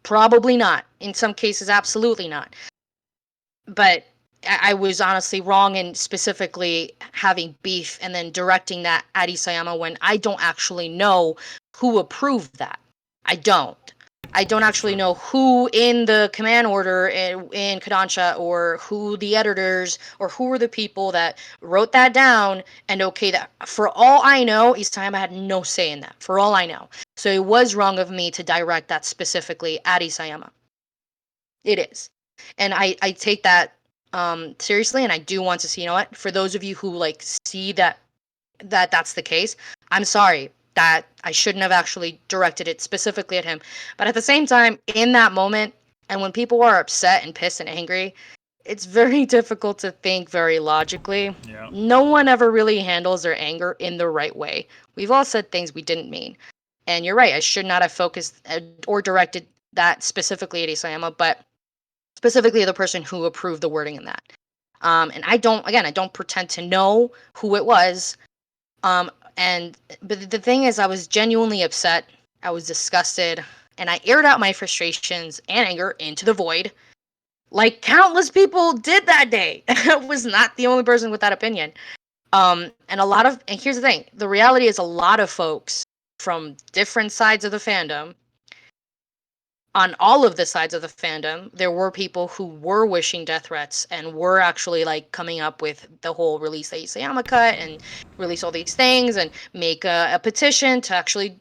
Probably not. In some cases, absolutely not. But I was honestly wrong in specifically having beef and then directing that at Isayama when I don't actually know who approved that. I don't. I don't actually know who in the command order in Kodansha, or who the editors, or who were the people that wrote that down and okay that. For all I know, Isayama had no say in that. For all I know. So it was wrong of me to direct that specifically at Isayama. It is. And I take that seriously, and I do want to see, you know what, for those of you who like see that's the case, I'm sorry that I shouldn't have actually directed it specifically at him. But at the same time, in that moment, and when people are upset and pissed and angry, it's very difficult to think very logically. Yeah. No one ever really handles their anger in the right way. We've all said things we didn't mean. And you're right, I should not have focused or directed that specifically at Isayama, but specifically the person who approved the wording in that. And I don't pretend to know who it was. But the thing is, I was genuinely upset. I was disgusted, and I aired out my frustrations and anger into the void, like countless people did that day. I was not the only person with that opinion. And here's the thing: the reality is, a lot of folks from different sides of the fandom, on all of the sides of the fandom, there were people who were wishing death threats and were actually like coming up with the whole release the Isayama cut and release all these things and make a petition to actually,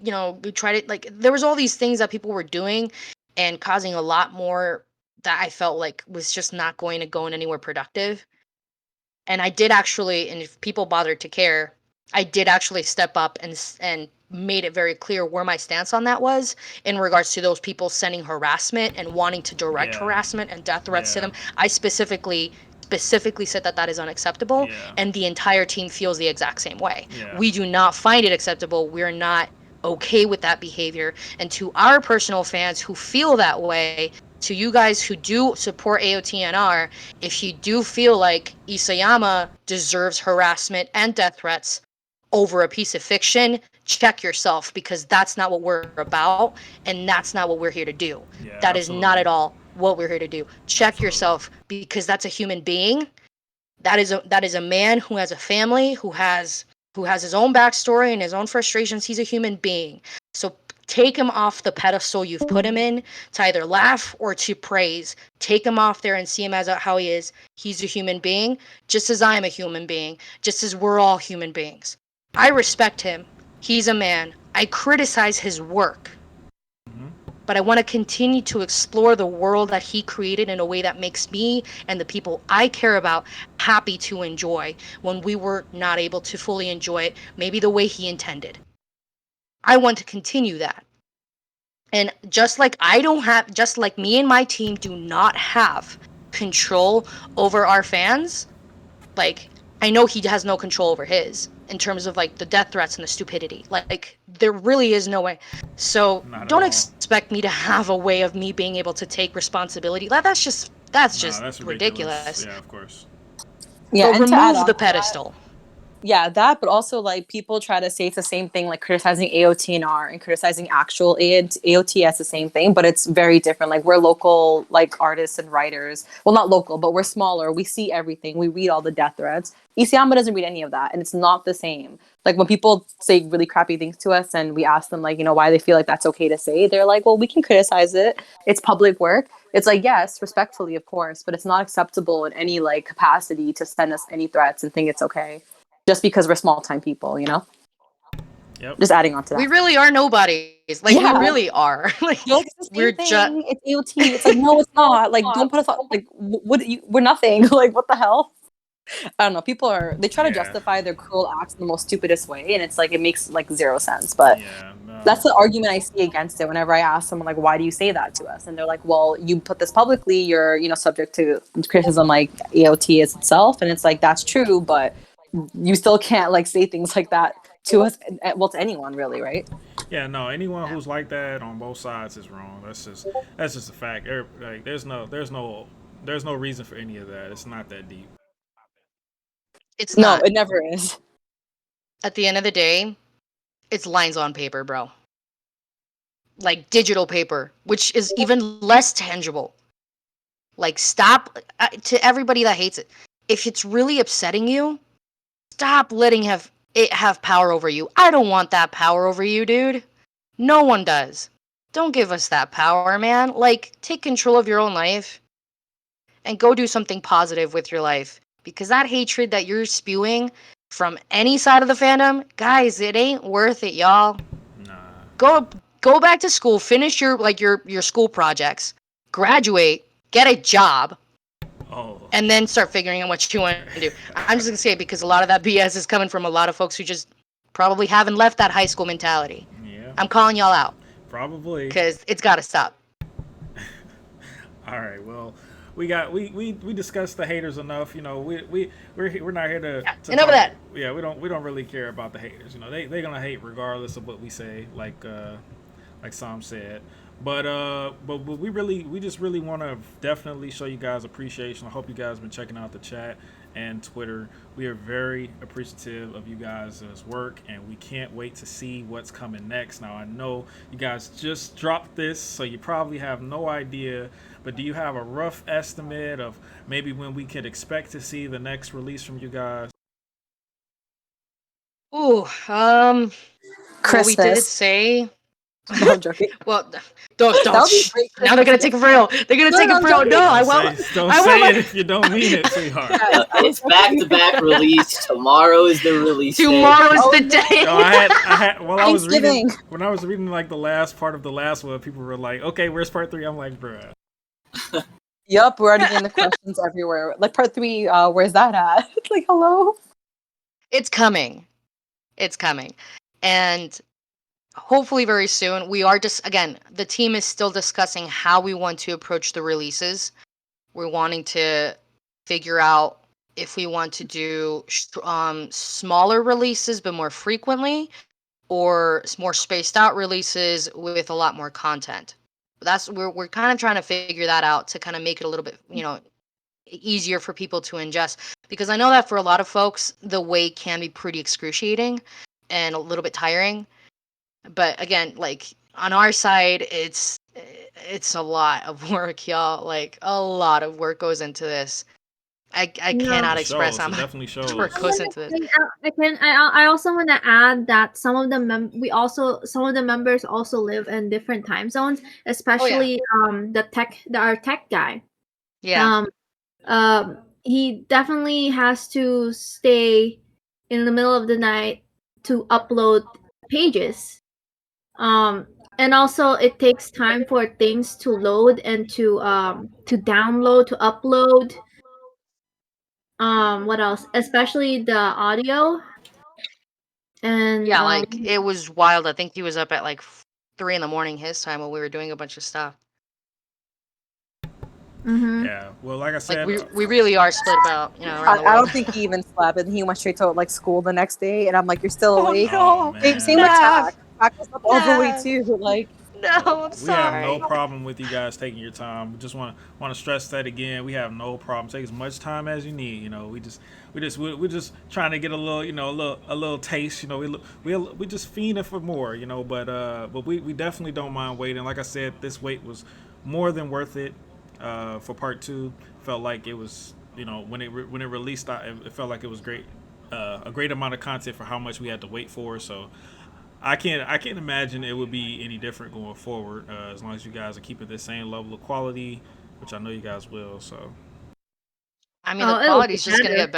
try to, like, there was all these things that people were doing and causing a lot more that I felt like was just not going to go in anywhere productive. And I did actually, and if people bothered to care, I did actually step up and made it very clear where my stance on that was in regards to those people sending harassment and wanting to direct harassment and death threats to them. I specifically said that is unacceptable, and the entire team feels the exact same way. We do not find it acceptable. We're not okay with that behavior. And to our personal fans who feel that way, to you guys who do support AOTNR, if you do feel like Isayama deserves harassment and death threats over a piece of fiction, check yourself, because that's not what we're about, and that's not what we're here to do. That is not at all what we're here to do. Check yourself, because that's a human being. That is a man who has a family, who has his own backstory and his own frustrations. He's a human being. So take him off the pedestal you've put him in to either laugh or to praise. Take him off there and see him as how he is. He's a human being, just as I'm a human being, just as we're all human beings. I respect him. He's a man. I criticize his work. But I want to continue to explore the world that he created in a way that makes me and the people I care about happy to enjoy when we were not able to fully enjoy it, maybe the way he intended. I want to continue that. And just like me and my team do not have control over our fans, like, I know he has no control over his, in terms of like the death threats and the stupidity. Like there really is no way. So don't expect me to have a way of me being able to take responsibility. That's just That's ridiculous. Yeah, of course. Yeah, So and to add remove on the to that, pedestal. Yeah, that, but also like people try to say it's the same thing, like criticizing AOTNR and criticizing actual AOT as the same thing, but it's very different. Like we're local, like artists and writers. Well, not local, but we're smaller. We see everything. We read all the death threats. Isayama doesn't read any of that, and it's not the same. Like when people say really crappy things to us, and we ask them like, why they feel like that's okay to say, they're like, well, we can criticize it. It's public work. It's like, yes, respectfully, of course, but it's not acceptable in any like capacity to send us any threats and think it's okay. Just because we're small time people, Yep. Just adding on to that. We really are nobodies. Like Yeah. we really are. Like You're like, it's the same we're thing. just It's AOT. It's like, no, it's not. Like, don't put us on. Like, we're nothing. Like, what the hell? I don't know. People they try to Yeah. justify their cruel acts in the most stupidest way, and it's like it makes like zero sense. But Yeah, no. that's the argument I see against it whenever I ask someone like, why do you say that to us? And they're like, well, you put this publicly, you're subject to criticism like AOT is itself, and it's like that's true, but you still can't like say things like that to us, well, to anyone really, right? Yeah, no. Anyone who's like that on both sides is wrong. That's just a fact. Like, there's no reason for any of that. It's not that deep. it's No, not. it never is. At the end of the day, it's lines on paper, bro. Like digital paper, which is even less tangible. Like stop to everybody that hates it. If it's really upsetting you, stop letting it have power over you. I don't want that power over you, dude. No one does. Don't give us that power, man. Like, take control of your own life and go do something positive with your life. Because that hatred that you're spewing from any side of the fandom, guys, it ain't worth it, y'all. Nah. Go back to school, finish your school projects, graduate, get a job, Oh. and then start figuring out what you want to do. I'm just gonna say it because a lot of that BS is coming from a lot of folks who just probably haven't left that high school mentality. Yeah. I'm calling y'all out Probably. because it's got to stop. All right. Well, we discussed the haters enough. We're not here to enough talk, of that. Yeah, we don't really care about the haters. They're gonna hate regardless of what we say. Like Sam said. But we just really want to definitely show you guys appreciation. I hope you guys have been checking out the chat and Twitter. We are very appreciative of you guys' work, and we can't wait to see what's coming next. Now, I know you guys just dropped this, so you probably have no idea, but do you have a rough estimate of maybe when we could expect to see the next release from you guys? Ooh, well, we did Christmas. say. No, I'm joking. Well, That don't. would be great Now they're gonna take it for real. They're gonna take it for real. No, I won't. Don't I say won't. it if you don't mean it, sweetheart. It's back-to-back release. Tomorrow is the release. Tomorrow is Oh, the no. day. No, I had when I was reading Thanksgiving. like the last part of the last one, people were like, "Okay, where's part 3?" I'm like, "Bruh." Yup, we're already getting the questions everywhere. Like part 3, where's that at? It's like, hello? It's coming. It's coming. And hopefully very soon. We are just, again, the team is still discussing how we want to approach the releases. We're wanting to figure out if we want to do smaller releases but more frequently, or more spaced out releases with a lot more content. We're kind of trying to figure that out to kind of make it a little bit, easier for people to ingest, because I know that for a lot of folks the wait can be pretty excruciating and a little bit tiring. But again, like on our side, it's a lot of work, y'all. Like a lot of work goes into this. I cannot It express shows. how It much definitely shows. work goes into this. I also want to add that some of the members also live in different time zones, especially our tech guy. Yeah. He definitely has to stay in the middle of the night to upload pages. And also it takes time for things to load and to download, to upload. What else? Especially the audio. And Yeah, like it was wild. I think he was up at like 3 a.m. his time while we were doing a bunch of stuff. Yeah. Well, like I said, Like we really are split about, around the I don't world. think he even slept, and he went straight to like school the next day, and I'm like, you're still awake? Oh, man. Same with Nah. Tack. Tack was up all the way too. Like, No, I'm We have no sorry. problem with you guys taking your time. We just want to stress that again. We have no problem. Take as much time as you need. You know, we're just trying to get a little, a little taste. You know, we just fiending for more. You know, but we definitely don't mind waiting. Like I said, this wait was more than worth it for part two. Felt like it was, when it released, it felt like it was great, a great amount of content for how much we had to wait for. So I can't imagine it would be any different going forward, as long as you guys are keeping the same level of quality, which I know you guys will. So, I mean, the Oh, it'll be quality's just gonna better. get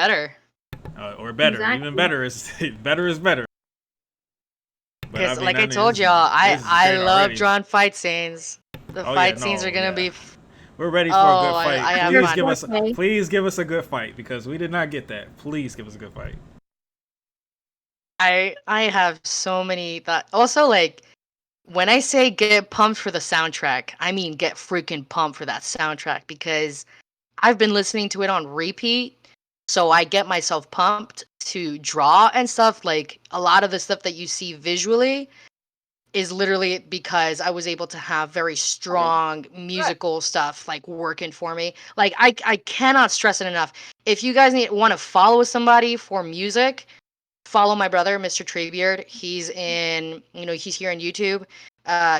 better. or better, even Exactly. better is better is better. But Cause like I told y'all, this is I great love already. drawing fight scenes. The Oh yeah, fight scenes are no, gonna yeah. be. We're ready for a Oh, good fight. I have Your Please fun. give us, forte. please give us a good fight because we did not get that. Please give us a good fight. I have so many that also like when I say get pumped for the soundtrack, I mean get freaking pumped for that soundtrack because I've been listening to it on repeat. So I get myself pumped to draw and stuff. Like a lot of the stuff that you see visually is literally because I was able to have very strong musical stuff like working for me. Like I cannot stress it enough. If you guys want to follow somebody for music, follow my brother, Mr. Treebeard. He's he's here on YouTube.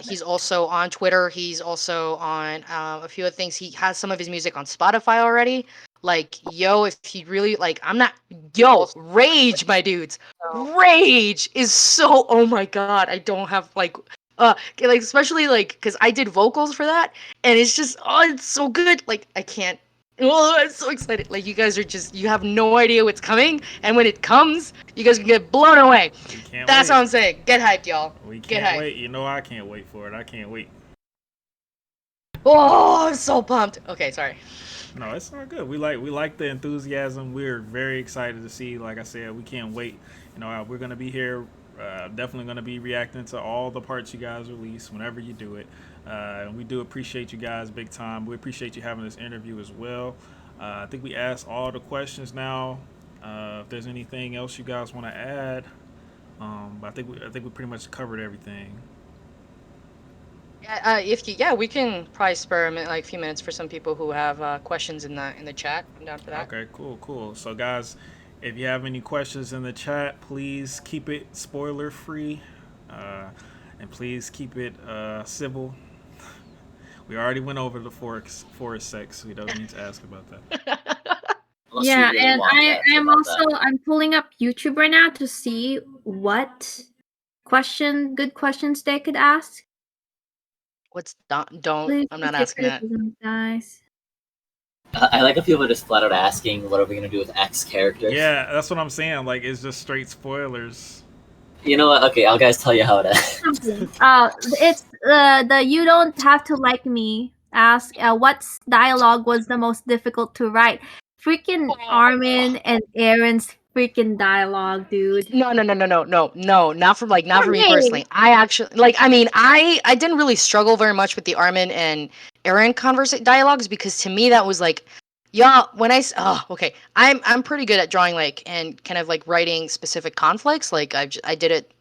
He's also on Twitter. He's also on a few other things. He has some of his music on Spotify already. Like, yo, if you really like, Rage, my dudes. Rage is so, oh my god, I don't have like especially like because I did vocals for that, and it's just it's so good. Like I can't. Oh, I'm so excited! Like you guys are you have no idea what's coming, and when it comes, you guys can get blown away. We can't That's wait. what I'm saying. Get hyped, y'all. We Get can't hyped. wait. You know I can't wait for it. I can't wait. Oh, I'm so pumped. Okay, sorry. No, it's all good. We like the enthusiasm. We're very excited to see. Like I said, we can't wait. We're gonna be here. Definitely gonna be reacting to all the parts you guys release whenever you do it. We do appreciate you guys big time. We appreciate you having this interview as well. I think we asked all the questions now. If there's anything else you guys want to add, I think we pretty much covered everything. We can probably spare like a few minutes for some people who have questions in the chat. I'm down for that. Okay, cool. So, guys, if you have any questions in the chat, please keep it spoiler free, and please keep it civil. We already went over the forest sex. We don't need to ask about that. Unless you Yeah, really and want to ask I'm about also that. I'm pulling up YouTube right now to see what good questions they could ask. What's don't? Please I'm don't not take asking that. criticism, guys. I like if people just flat out asking, what are we gonna do with X characters? Yeah, that's what I'm saying. Like, it's just straight spoilers. You know what? Okay, I'll guys tell you how it ends. Something. It's the you don't have to like me. Ask what dialogue was the most difficult to write. Freaking Armin and Aaron's freaking dialogue, dude. No, not for me Hey, personally. I actually I didn't really struggle very much with the Armin and Aaron dialogues because to me that was like, yeah. Okay, I'm pretty good at drawing like and kind of like writing specific conflicts. Like I did it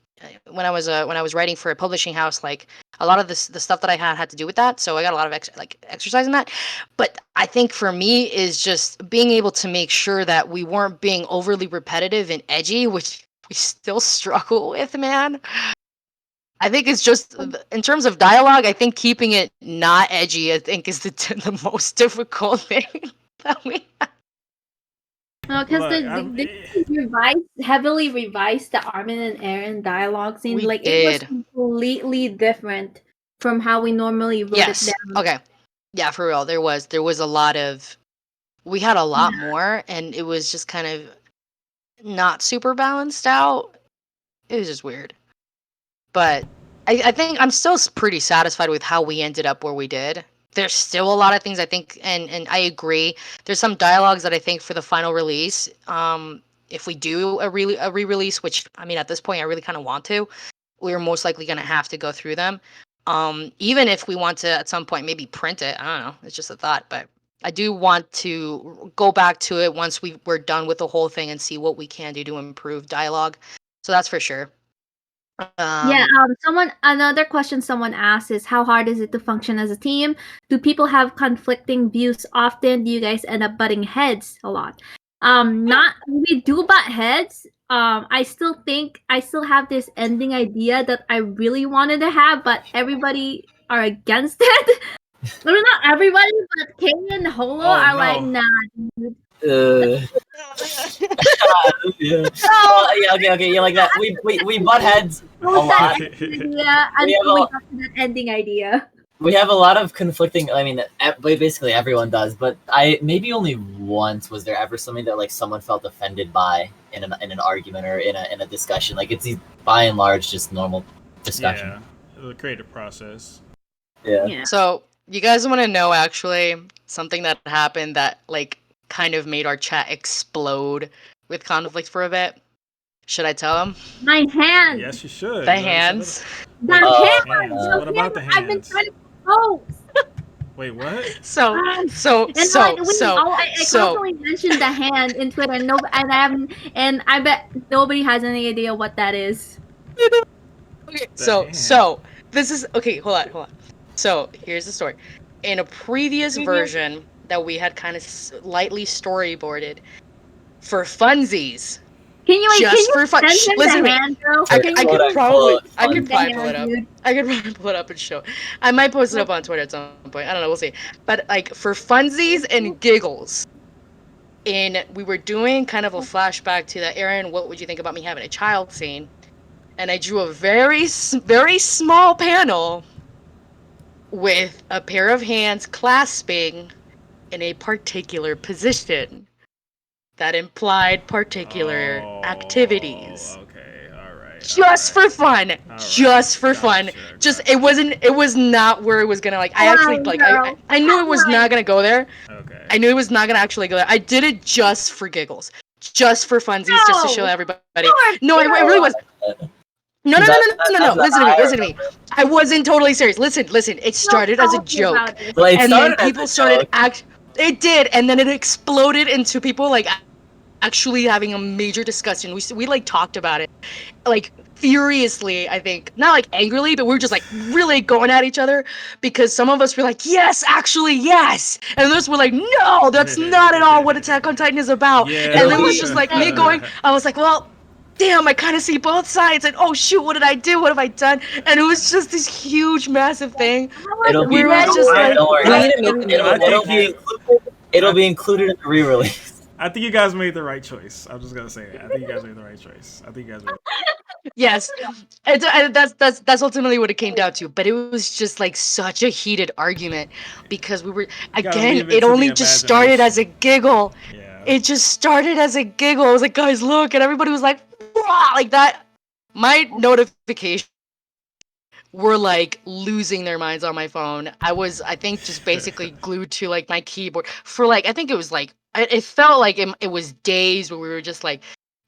when I was writing for a publishing house. Like a lot of the stuff that I had to do with that. So I got a lot of exercise in that. But I think for me is just being able to make sure that we weren't being overly repetitive and edgy, which we still struggle with, man. I think it's just in terms of dialogue. I think keeping it not edgy, I think, is the most difficult thing that we. no, because Look, I'm, heavily revised the Armin and Aaron dialogue scene. We Like it was did. completely different from how we normally wrote it Yes. down. Okay. Yeah, for real. There was a lot of. We had a lot more, and it was just kind of not super balanced out. It was just weird. But I think I'm still pretty satisfied with how we ended up where we did. There's still a lot of things I think, and I agree. There's some dialogues that I think for the final release, if we do a re-release, which I mean at this point I really kind of want to, we're most likely gonna have to go through them. Even if we want to at some point maybe print it, I don't know. It's just a thought, but I do want to go back to it once we're done with the whole thing and see what we can do to improve dialogue. So that's for sure. Yeah, another question someone asked is how hard is it to function as a team? Do people have conflicting views often? Do you guys end up butting heads a lot? Not we do butt heads. I still have this ending idea that I really wanted to have, but everybody are against it. I mean, not everybody, but Kay and Holo Oh, are no. like, nah. Yeah. Well, yeah, okay, yeah, like that. We butt heads a lot. Yeah, We have until we a- got to that ending idea. We have a lot of conflicting. I mean, basically everyone does. But maybe only once was there ever something that like someone felt offended by in an argument or in a discussion. Like it's by and large just normal discussion. Yeah, the creative process. Yeah. So you guys want to know actually something that happened that like kind of made our chat explode with conflict for a bit? Should I tell them? My hand. Yes, you should. The hands. The Wait, hand. hands. The What about the hand. I've been hands? trying to propose. Wait, what? So And so I so constantly mentioned the hand in Twitter, and I bet nobody has any idea what that is. okay, The so hand. this is okay, hold on. So here's the story. In a previous version that we had kind of lightly storyboarded for funsies, just for fun. send him Listen to the me. hand, bro? I could Quote, probably unquote, I could The probably pull hand, it up. dude. I could probably pull it up and show. I might post it up on Twitter at some point. I don't know. We'll see. But like for funsies and giggles, we were doing kind of a flashback to the Aaron. What would you think about me having a child scene? And I drew a very small panel with a pair of hands clasping in a particular position that implied particular activities. Okay, all right. Just for fun. All Just for right, fun. gotcha, Just gotcha. it was not where it was gonna like I actually like I knew it was not gonna go there. Okay. I knew it was not gonna actually go there. I did it just for giggles. Just for funsies, just to show No. everybody. No, it really was. No. Listen to me. I wasn't totally serious. Listen. It started as a joke. Well, it And started then as people a started joke. it did, and then it exploded into people like actually having a major discussion. We like talked about it like furiously, I think. Not like angrily, but we were just like really going at each other because some of us were like, yes, actually, yes. And others were like, no, that's not at all what Attack on Titan is about. Yeah. And it was just like me going, I was like, well, damn, I kind of see both sides. And oh shoot, what did I do? What have I done? And it was just this huge, massive thing. It'll be. We were just like, don't worry. I It'll be included in the re-release. I think you guys made the right choice. I'm just gonna say it. I think you guys made the right choice. yes, that's ultimately what it came down to. But it was just like such a heated argument because we were gotta again. leave it It to only the just started as a giggle. Yeah. It just started as a giggle. I was like, guys, look, and everybody was like, "Wah!" Like that. My notifications were like losing their minds on my phone. I think, just basically glued to like my keyboard for like, I think it was like, it felt like it was days where we were just like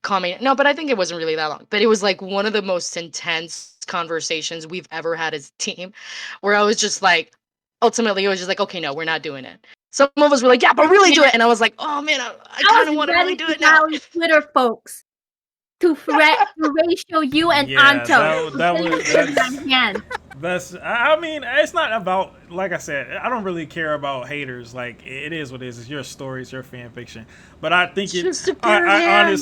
commenting. No, but I think it wasn't really that long. But it was like one of the most intense conversations we've ever had as a team, where I was just like, ultimately, it was just like, okay, no, we're not doing it. Some of us were like, yeah, but really do it. And I was like, oh man, I kind of want to really do it now. Twitter folks to ratio you and Yeah, Anto. I mean, it's not about, like I said, I don't really care about haters. Like, it is what it is. It's your story, it's your fan fiction. But I think I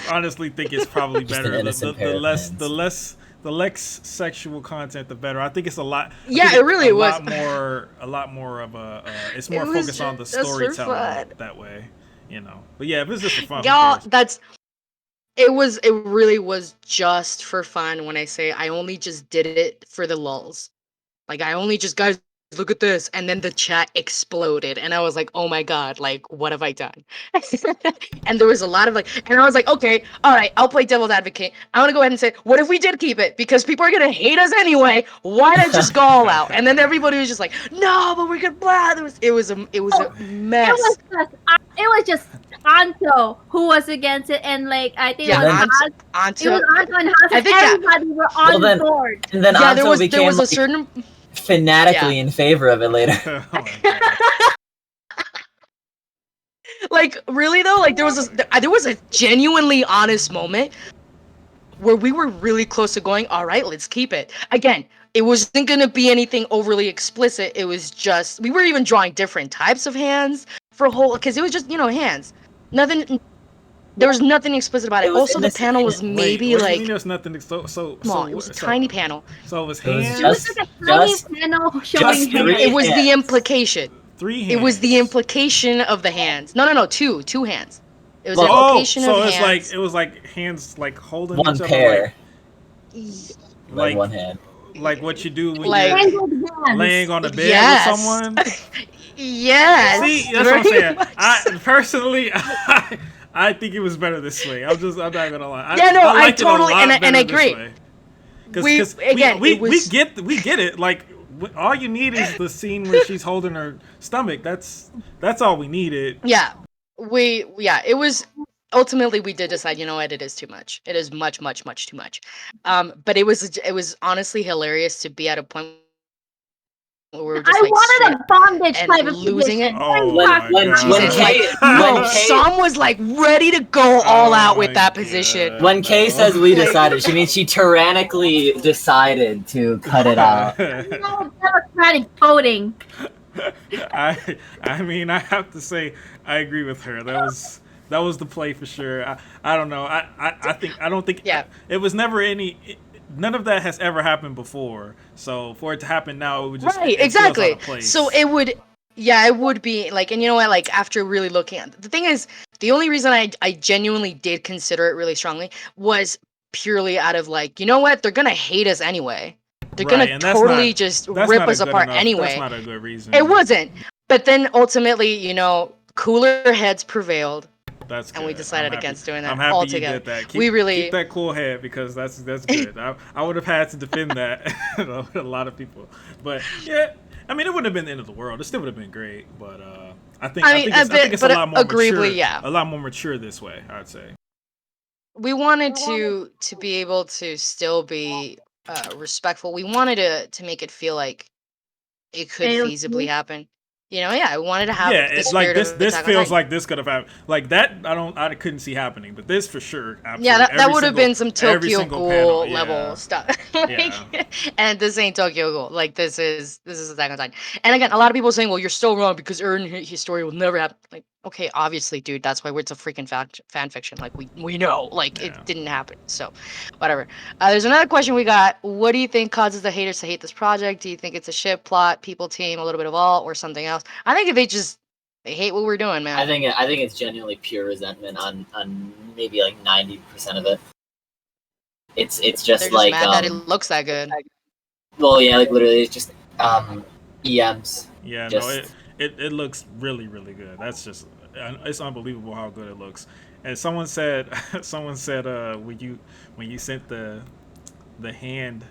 honestly think it's probably Just better. an innocent pair of hands. The less sexual content, the better. I think it's a lot. Yeah, it really was. A lot more of a. It's more It was focused on the just for storytelling fun. that way, you know. But yeah, if it's just for fun, who Y'all, cares? it really was just for fun. When I say I only just did it for the lulz, like I only just, guys, look at this, and then the chat exploded, and I was like, oh my god, like what have I done? And there was a lot of like, and I was like, okay, all right, I'll play devil's advocate. I want to go ahead and say, what if we did keep it, because people are gonna hate us anyway? Why not just go all out? And then everybody was just like, no, but we're gonna blah. It was a mess. It was just Anto who was against it, and like I think Yeah, it was Anto. It was Anto and Haas, I and think that- everybody were on board. And then Yeah, Anto there was became a like, certain. fanatically in favor of it later. Oh my God. Like really though, like there was a genuinely honest moment where we were really close to going, all right, let's keep it. Again, it wasn't going to be anything overly explicit. It was just, we were even drawing different types of hands for whole, because it was just, hands. Nothing, there was nothing explicit about it. It was Also, the innocent. panel was Wait, maybe what do you like, mean there's nothing small. It was a tiny panel. So it was It was hands. It was Just- like a tiny just- panel showing just hands. three It was the hands. implication. 3 hands. It was the implication of the hands. No, two hands. It was the Well, implication so of it's hands. like it was like hands like holding One each other, pair, like one hand. like what you do when Like- you're Tangled hands. laying on a bed Yes. with someone. Yes. See, that's what I'm very saying. much I so. personally, I think it was better this way. I'm not gonna lie. Yeah, no, I liked it a totally- lot and I better this agree. way. 'Cause- We- 'cause again, we it was- we get it. Like all you need is the scene where she's holding her stomach. That's all we needed. Yeah, it was ultimately we did decide. You know what? It is too much. It is much too much. But it was honestly hilarious to be at a point where we were just I like wanted straight a bondage and type of losing it. position. Oh When- my when- god! when Jesus, Kay- like, when no, Kay- Sam was like ready to go all Oh out with my that position. God. When Kay says we decided, she means she tyrannically decided to cut it out. No democratic voting. I mean, I have to say, I agree with her. That was the play for sure. I don't know. I don't think. Yeah. It was never any. None of that has ever happened before. So for it to happen now, it would just Right, it feels exactly. out of place. So it would, yeah, it would be like, and you know what, like after really looking at the thing is, the only reason I genuinely did consider it really strongly was purely out of like, you know what, they're gonna hate us anyway. They're Right, gonna and that's totally not- just That's rip not a us good apart enough- anyway. That's not a good reason. It wasn't. But then ultimately, cooler heads prevailed, That's and we good. decided I'm happy- against doing that I'm happy altogether. you did that. We really- keep that cool head because that's good. I would have had to defend that with a lot of people, but yeah, I mean it wouldn't have been the end of the world. It still would have been great, but I think it's a lot more agreeably, mature. yeah. A lot more mature this way, I'd say. We wanted to be able to still be respectful. We wanted to make it feel like it could AOT? feasibly happen. Yeah, we wanted to have Yeah, the it's like spirit of this Attack on feels Titan. like this could have happened. Like that, I couldn't see happening, but this for sure. Absolutely. Yeah, that Every would have single- been some every Tokyo single Ghoul panel, yeah. level stuff. Like, Yeah. And this ain't Tokyo Ghoul. Like this is Attack on Titan. And again, a lot of people saying, "Well, you're still wrong because Eren his story will never happen." Like, okay, obviously, dude, that's why it's a freaking fan fiction. Like we know, like Yeah. it didn't happen. So, whatever. There's another question we got. What do you think causes the haters to hate this project? Do you think it's a ship plot, people team, a little bit of all, or something else? I think they hate what we're doing, man. I think it's genuinely pure resentment on maybe like 90% of it. It's they're just just like mad that it looks that good. well, yeah, like literally it's just EMs. Yeah, Just- no, it looks really, really good. That's just it's unbelievable how good it looks. And someone said when you sent the hand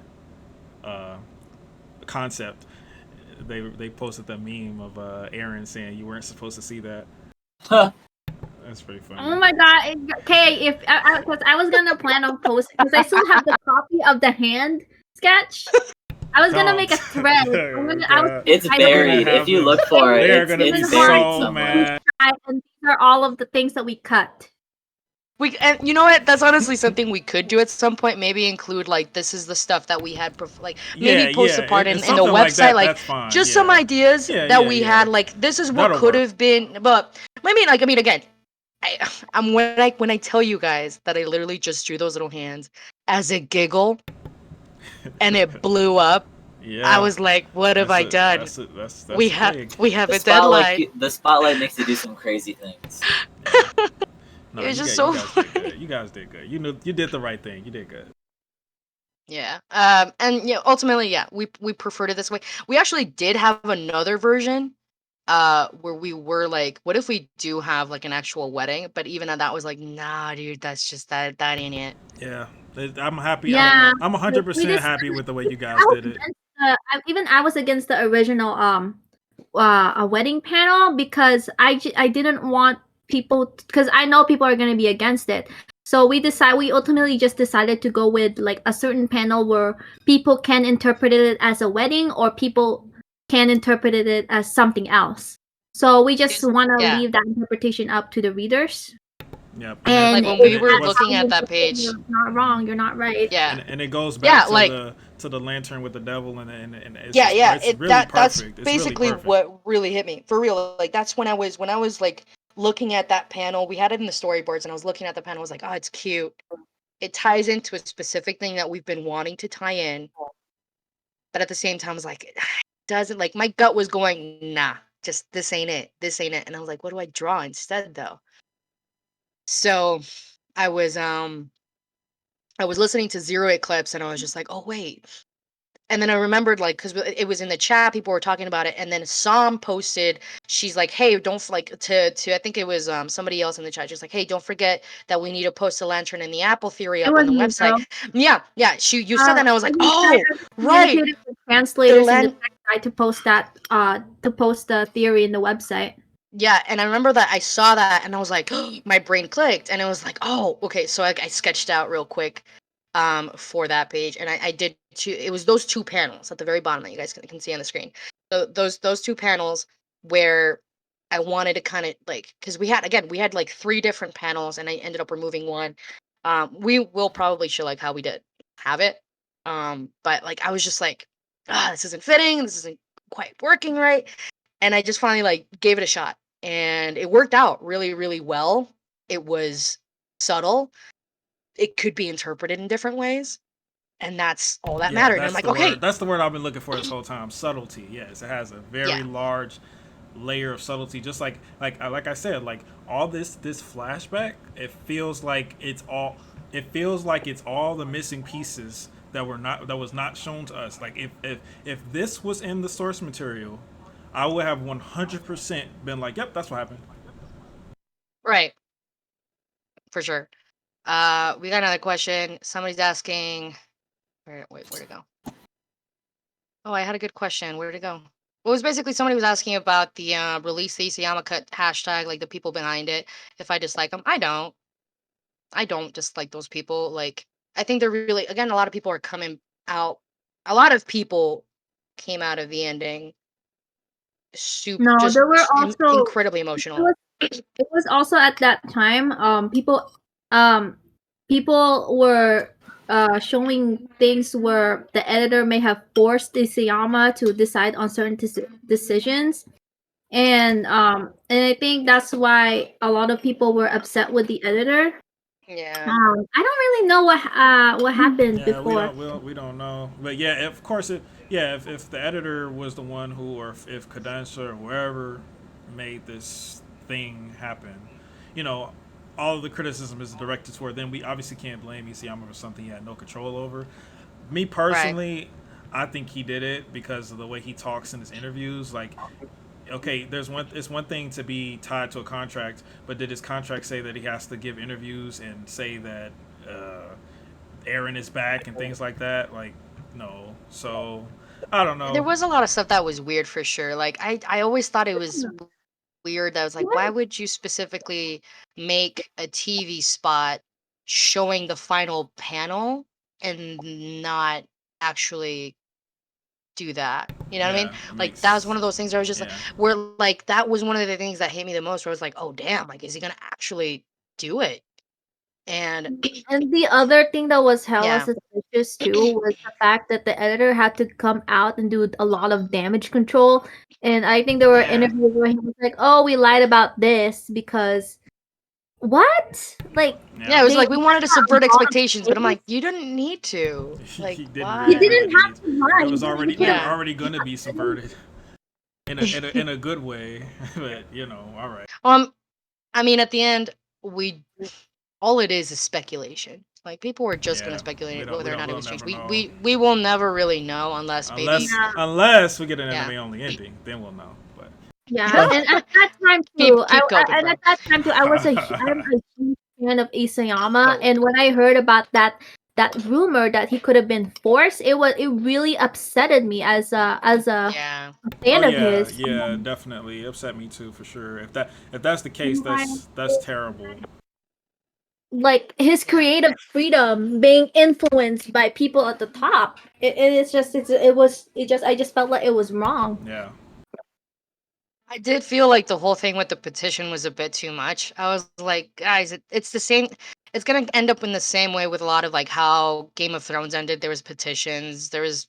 concept, they posted the meme of Aaron saying you weren't supposed to see that. Huh. That's pretty funny. Oh my god. Okay, if because I was gonna plan on posting because I still have the copy of the hand sketch. I was gonna make a thread. It's I buried. don't If you have look for it, They're it's, gonna be it's been hard buried so somewhere. mad. and these are all of the things that we cut. And you know what? That's honestly something we could do at some point. Maybe include like this is the stuff that we had, maybe post a part in the something like website, that, like that's fine, just yeah. some ideas Yeah, that yeah, we yeah. had. Like this is what That'll could work. have been. But I mean, again, I'm when I tell you guys that I literally just drew those little hands as a giggle, and it blew up. Yeah, I was like, what have I done? That's we have big. a deadline. The spotlight makes you do some crazy things. No, It was you just guys- so you guys did good. You guys did good. You did the right thing. You did good. Yeah. And ultimately, yeah, we preferred it this way. We actually did have another version, where we were like, what if we do have like an actual wedding? But even that was like, nah, dude, that's just that ain't it. Yeah, I'm happy. Yeah, I'm we 100% just- happy with the way you guys I was did it. against I was against the original a wedding panel because I didn't want people because I know people are going to be against it. So we ultimately just decided to go with like a certain panel where people can interpret it as a wedding or people can interpret it as something else. So we just want to Yeah. leave that interpretation up to the readers. Yep. And Like, when we were looking at that page. You're not wrong. You're not right. Yeah. and it goes Yeah, back like- to the lantern with the devil and it's Yeah, just, yeah. it's really perfect. That's It's basically really perfect. what really hit me. For real. Like, that's when I was like looking at that panel. We had it in the storyboards and I was looking at the panel. I was like, oh, it's cute. It ties into a specific thing that we've been wanting to tie in. But at the same time, I was like, it doesn't, like, my gut was going, nah, just this ain't it. This ain't it. And I was like, what do I draw instead though? So I was listening to Zero Eclipse and I was just like, oh wait. And then I remembered, like, because it was in the chat, people were talking about it, and then Sam posted, she's like, hey, don't, like, to I think it was somebody else in the chat, just like, hey, don't forget that we need to post the lantern and the apple theory It up on the was me, website. Yeah, you said that, and I was like, we oh, right. communicated with translators in the lan- tech side to post that to post the theory in the website. Yeah, and I remember that I saw that, and I was like, my brain clicked, and it was like, oh, okay, so I sketched out real quick for that page, and I did two. It was those two panels at the very bottom that you guys can see on the screen. So those two panels where I wanted to kind of, like, because we had like 3 different panels, and I ended up removing one. We will probably show like how we did have it, but like I was just like, this isn't fitting. This isn't quite working right, and I just finally like gave it a shot, and it worked out really, really well. It was subtle. It could be interpreted in different ways, and that's all that mattered. And I'm That's like, the okay, word. That's the word I've been looking for this whole time. Subtlety. Yes, it has a very Yeah. large layer of subtlety. Just like I said, like all this flashback, it feels like it's all the missing pieces that was not shown to us. Like if this was in the source material, I would have 100% been like, yep, that's what happened. right, for sure. We got another question. Somebody's asking, where'd it go? Oh, I had a good question. Where'd it go? Well, it was basically somebody was asking about the release the Isayama cut hashtag, like the people behind it. If I dislike them, I don't dislike those people. Like, I think they're really, again, a lot of people are coming out. A lot of people came out of the ending No, just there were also incredibly emotional. it was also at that time people were showing things where the editor may have forced Isayama to decide on certain decisions, and I think that's why a lot of people were upset with the editor. Yeah. I don't really know what happened Yeah, before. we don't know. But yeah, of course, if the editor was the one who, or if Cadenza or whoever made this thing happen, you know, all of the criticism is directed toward them. We obviously can't blame Isayama for something he had no control over. Me personally, I think he did it because of the way he talks in his interviews. Like, okay, it's one thing to be tied to a contract, but did his contract say that he has to give interviews and say that Eren is back and things like that? Like, no. So I don't know. There was a lot of stuff that was weird for sure. Like, I always thought it was weird. That was like, why would you specifically make a TV spot showing the final panel and not actually do that? You know what I mean? Like, that was one of those things where I was just like, where, like, that was one of the things that hit me the most, where I was like, oh damn, like, is he gonna actually do it? And And the other thing that was hella Yeah. suspicious too was the fact that the editor had to come out and do a lot of damage control. And I think there were Yeah. interviews where he was like, "Oh, we lied about this because what?" Like, yeah, it was They- like, we wanted to subvert lot of expectations, but I'm things. like, you didn't need to. Like, He didn't why? he really didn't need have to lie. It was He already didn't- they were Yeah. already gonna be subverted in a good way. But you know, all right. I mean, at the end, all it is speculation. Like, people were just Yeah, gonna speculate we don't- whether or we not it don't- was we'll changed. never We will never really know unless maybe. Unless we get an Yeah. anime only ending, then we'll know. But Yeah, and at that time Keep too, going, and bro. at that time too, I'm a huge fan of Isayama, and when I heard about that rumor that he could have been forced, it really upsetted me as a Yeah. fan oh of yeah, his. yeah, definitely upset me too for sure. If that's the case, that's terrible. Like his creative freedom being influenced by people at the top, I just felt like it was wrong. Yeah. I did feel like the whole thing with the petition was a bit too much. I was like, guys, it's the same. It's gonna end up in the same way with a lot of like how Game of Thrones ended. There was petitions. There's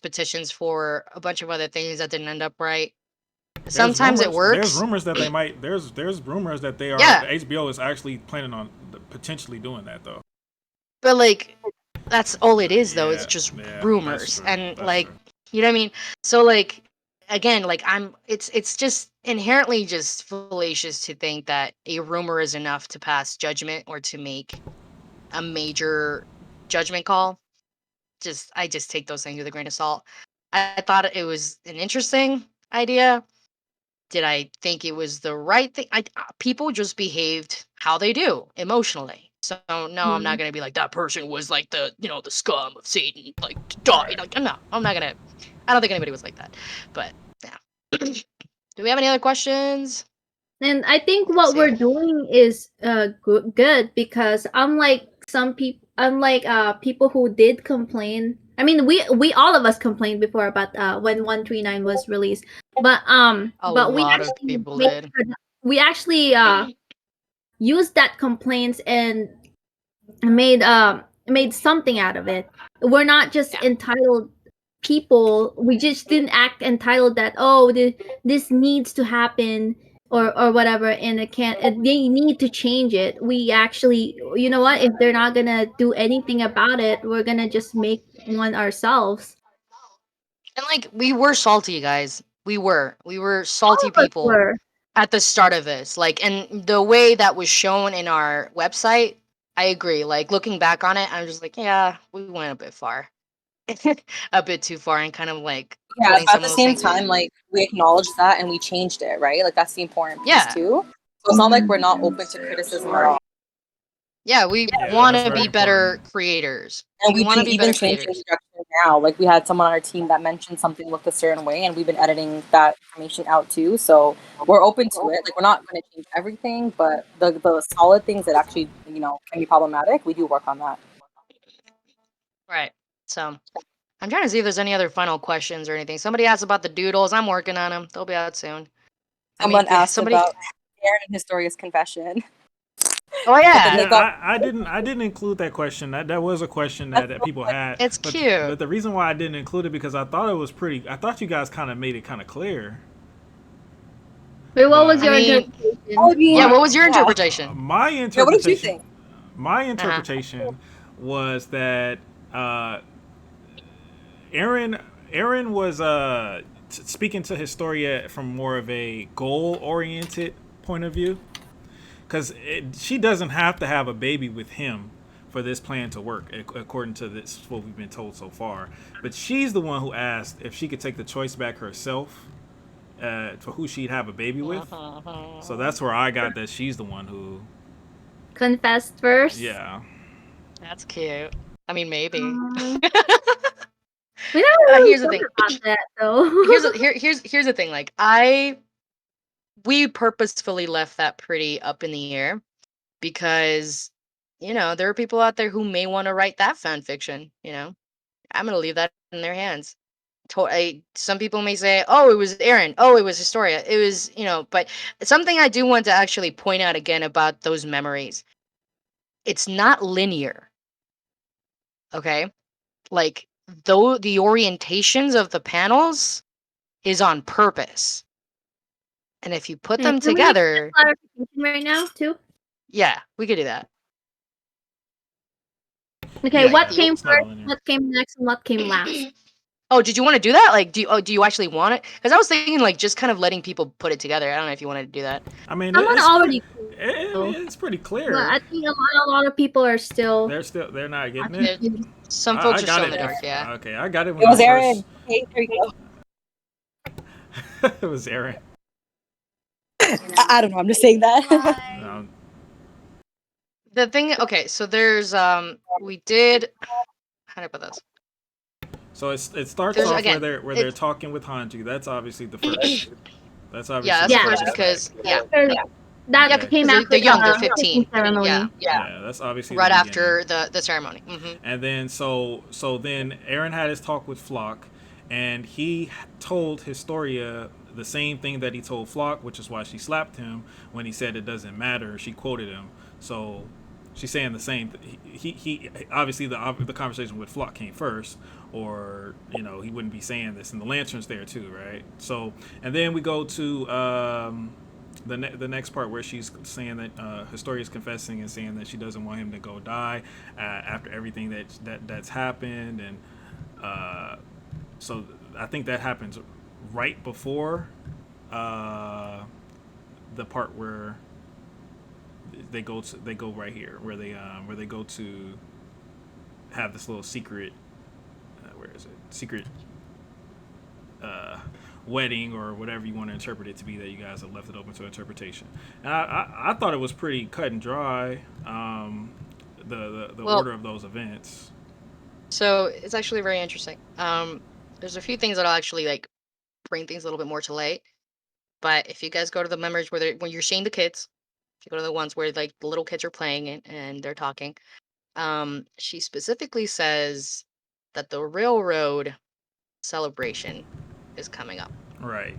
petitions for a bunch of other things that didn't end up right. Sometimes it There's works. rumors that they might. There's rumors that they are. Yeah. HBO is actually planning on potentially doing that though. But like, that's all it is, though. It's Yeah, just yeah, that's rumors, true, and that's like, true. you know what I mean. So like, again, like it's just inherently just fallacious to think that a rumor is enough to pass judgment or to make a major judgment call. I just take those things with a grain of salt. I thought it was an interesting idea. Did I think it was the right thing? People just behaved how they do emotionally. So no, I'm not gonna be like that person was like the scum of Satan, like to die. Right. Like I'm not gonna. I don't think anybody was like that. But yeah. Do we have any other questions? And I think Let's what see. we're doing is good because unlike people who did complain. I mean, we all of us complained before about when 139 was released, but A but lot of people did. we actually used that complaints and made something out of it. We're not just Yeah. entitled people. We just didn't act entitled that this needs to happen or whatever, and it can't. And they need to change it. We actually, you know what? If they're not gonna do anything about it, we're gonna just make one ourselves. And like we were salty, guys. We were All salty of us people were. at the start of this. Like, and the way that was shown in our website, I agree. Like looking back on it, I'm just like, yeah, we went a bit far. A bit too far, and kind of like Yeah, putting but some at the of those same things. time, like we acknowledged that and we changed it, right? Like that's the important piece Yeah. too. So it's not like we're not open to criticism at all. Yeah, we Yeah, want that's to very be better important. creators. And We we've want to been be even better changing creators. instructions now. Like we had someone on our team that mentioned something looked a certain way, and we've been editing that information out too. So we're open to it. Like we're not going to change everything, but the solid things that actually can be problematic, we do work on that. Right. So I'm trying to see if there's any other final questions or anything. Somebody asked about the doodles. I'm working on them. They'll be out soon. Someone asked somebody. about Aaron and Historia's confession. Oh yeah. They Yeah, got- I didn't include that question. That was a question that people had. It's but, cute. But the reason why I didn't include it because I thought it was pretty. I thought you guys kind of made it kind of clear. Wait, what was I your mean- interpretation? Yeah, what was your Yeah. interpretation? My Yeah, interpretation. what did you think? My interpretation was that Aaron was speaking to Historia from more of a goal-oriented point of view, because she doesn't have to have a baby with him for this plan to work, according to this what we've been told so far. But she's the one who asked if she could take the choice back herself for who she'd have a baby with. So that's where I got that she's the one who Confessed first. Yeah. That's cute. I mean, maybe. We never really Here's the thought thing. about that though. Here's the thing. Like we purposefully left that pretty up in the air because there are people out there who may want to write that fan fiction. I'm gonna leave that in their hands. Some people may say, "Oh, it was Aaron. Oh, it was Historia. It was But something I do want to actually point out again about those memories. It's not linear. Okay, like though the orientations of the panels is on purpose. And if you put them Can we get together, clarification right now too? yeah, we could do that. Okay, Yeah, what yeah, came it's not first, linear. what came next, and what came last? Oh, did you want to do that? Like, do you actually want it? Because I was thinking like just kind of letting people put it together. I don't know if you wanted to do that. I mean, Someone already it's pretty clear. But I think a lot of people are still. They're not getting it. Some folks I are got still it. in the dark. Yeah. Okay, I got it. It When was I Aaron. Hey, there you go. First... it was Aaron. I don't know. I'm just saying that. Um, The thing. Okay, so there's we did. How do I put this? so it starts There's, off again, where they're talking with Hanji. That's obviously the first. That's obviously Yeah, that's Yeah. the first because That Okay. came 'Cause after the younger the 15. ceremony. Yeah. yeah, that's obviously Right the after beginning. the ceremony. And then so then Aaron had his talk with Flock, and he told Historia the same thing that he told Flock, which is why she slapped him when he said it doesn't matter. She quoted him, so she's saying the same. He obviously the conversation with Flock came first, or you know he wouldn't be saying this. And the lantern's there too, right? So and then we go to the next part where she's saying that Historia's confessing and saying that she doesn't want him to go die after everything that's happened, and so I think that happens right before the part where they go right here where they go to have this little secret where is it secret wedding or whatever you want to interpret it to be, that you guys have left it open to interpretation. And I thought it was pretty cut and dry, the Well- order of those events. So it's actually very interesting. There's a few things that'll actually like bring things a little bit more to light. But if you guys go to the memories when you're seeing the kids, if you go to the ones where like the little kids are playing and they're talking, she specifically says that the railroad celebration is coming up. Right.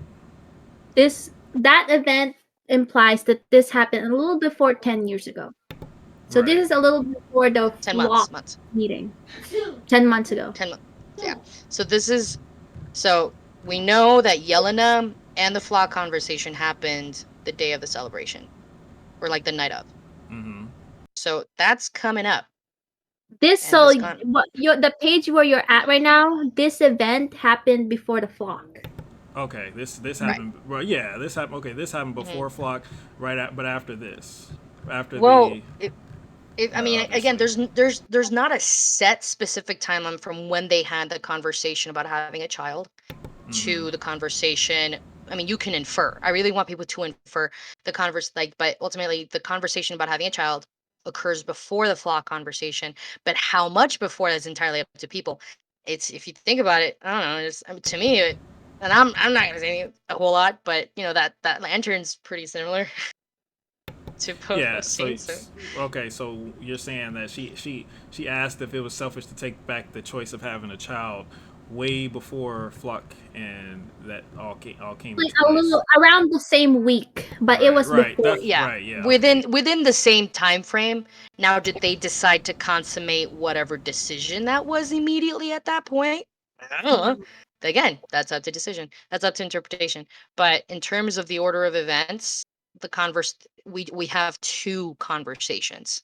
That event implies that this happened a little before 10 years ago. So Right. this is a little before the 10 Flock months. meeting. 10 months ago. 10 months. Yeah. So we know that Yelena and the Flock conversation happened the day of the celebration, or like the night of. Mm-hmm. So that's coming up. This And so this the page where you're at right now, this event happened before the Flock. Okay, this Right. happened. Well, yeah, this happened. Okay, this happened before Flock, but after this, after Well, the. I mean, obviously. again, there's not a set specific timeline from when they had the conversation about having a child to the conversation. I mean, you can infer. I really want people to infer but ultimately the conversation about having a child occurs before the Flock conversation. But how much before, that's entirely up to people. It's, if you think about it, I don't know. I mean, to me, and I'm not gonna say a whole lot, but you know that lantern's pretty similar to both Yeah. those So scenes. okay, so you're saying that she asked if it was selfish to take back the choice of having a child way before Flock, and that all came Like into a place. little around the same week, but it was right. before. That's Yeah, right. Yeah. within the same time frame. Now, did they decide to consummate whatever decision that was immediately at that point? I don't know. Again, that's up to decision. That's up to interpretation. But in terms of the order of events, we have two conversations: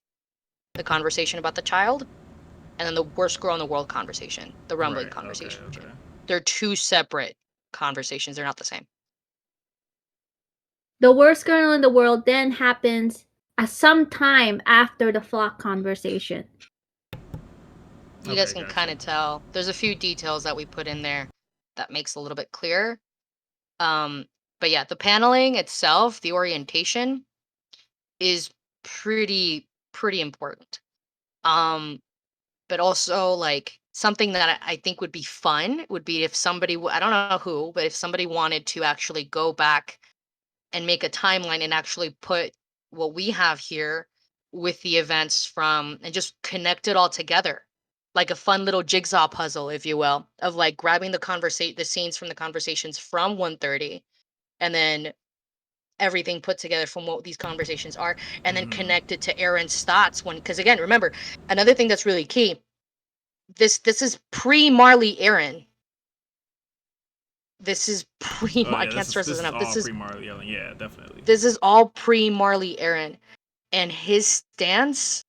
the conversation about the child, and then the worst girl in the world conversation, the rumbling Right. conversation. Okay. They're two separate conversations. They're not the same. The worst girl in the world then happens at some time after the Flock conversation. You guys Okay, can gotcha. kind of tell. There's a few details that we put in there that makes a little bit clearer. But yeah, the paneling itself, the orientation is pretty important. But also like something that I think would be fun would be if somebody, I don't know who, but if somebody wanted to actually go back and make a timeline and actually put what we have here with the events from, and just connect it all together like a fun little jigsaw puzzle, if you will, of like grabbing the scenes from the conversations from 130, and then everything put together from what these conversations are, and then connect it to Aaron's thoughts because again, remember, another thing that's really key, this is pre Marley Aaron. This is pre. Oh, yeah, I can't stress this enough. all This is pre-Marley Ellen. Yeah, definitely. this is all pre Marley Aaron, and his stance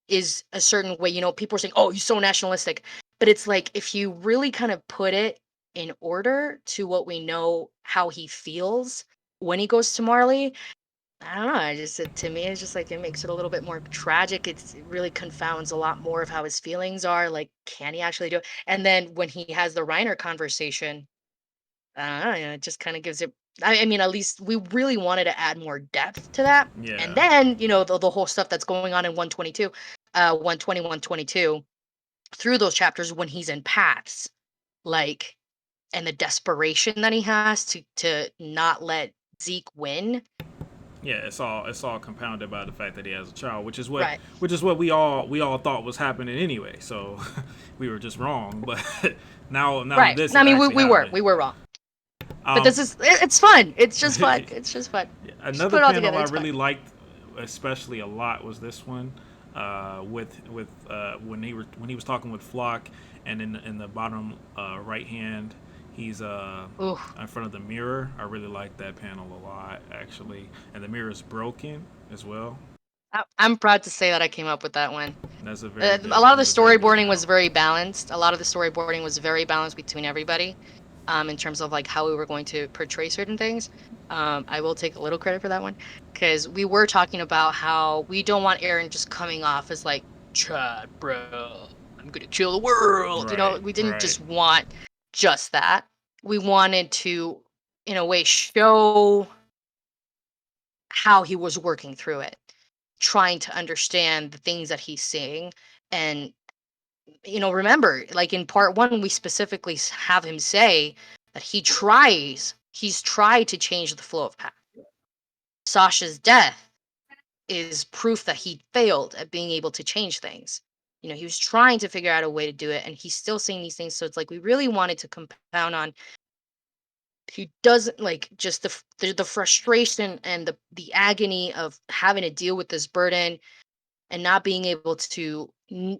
is a certain way. You know, people are saying, "Oh, he's so nationalistic," but it's like if you really kind of put it in order to what we know how he feels when he goes to Marley. I don't know. To me, it's just like it makes it a little bit more tragic. It really confounds a lot more of how his feelings are. Like, can he actually do it? And then when he has the Reiner conversation, I don't know, it just kind of gives it. I mean, at least we really wanted to add more depth to that. Yeah. And then, you know, the whole stuff that's going on in 122, 120, 122, through those chapters when he's in paths, like, and the desperation that he has to not let Zeke win. Yeah, it's all compounded by the fact that he has a child, which is what Right. we all thought was happening anyway. So we were just wrong. But now Right. this. I mean, actually we happening. were wrong. But this is it's fun. It's just fun. It's just fun. Just Another put it all panel together. I It's fun. really liked, especially a lot, was this one, with when he was talking with Flock, and in the bottom right hand, he's Ooh, in front of the mirror. I really liked that panel a lot, actually, and the mirror is broken as well. I'm proud to say that I came up with that one. That's a very A lot of the that's a very good storyboarding was panel. very balanced. A lot of the storyboarding was very balanced between everybody, in terms of like how we were going to portray certain things. I will take a little credit for that one, because we were talking about how we don't want Aaron just coming off as like, Chad, bro, I'm gonna kill the world. You know, Right, we didn't right. just want just that. We wanted to, in a way, show how he was working through it, trying to understand the things that he's seeing. And remember, like in part one, we specifically have him say that he's tried to change the flow of path. Sasha's death is proof that he failed at being able to change things. He was trying to figure out a way to do it, and he's still saying these things. So it's like we really wanted to compound on he doesn't like just the frustration and the agony of having to deal with this burden and not being able to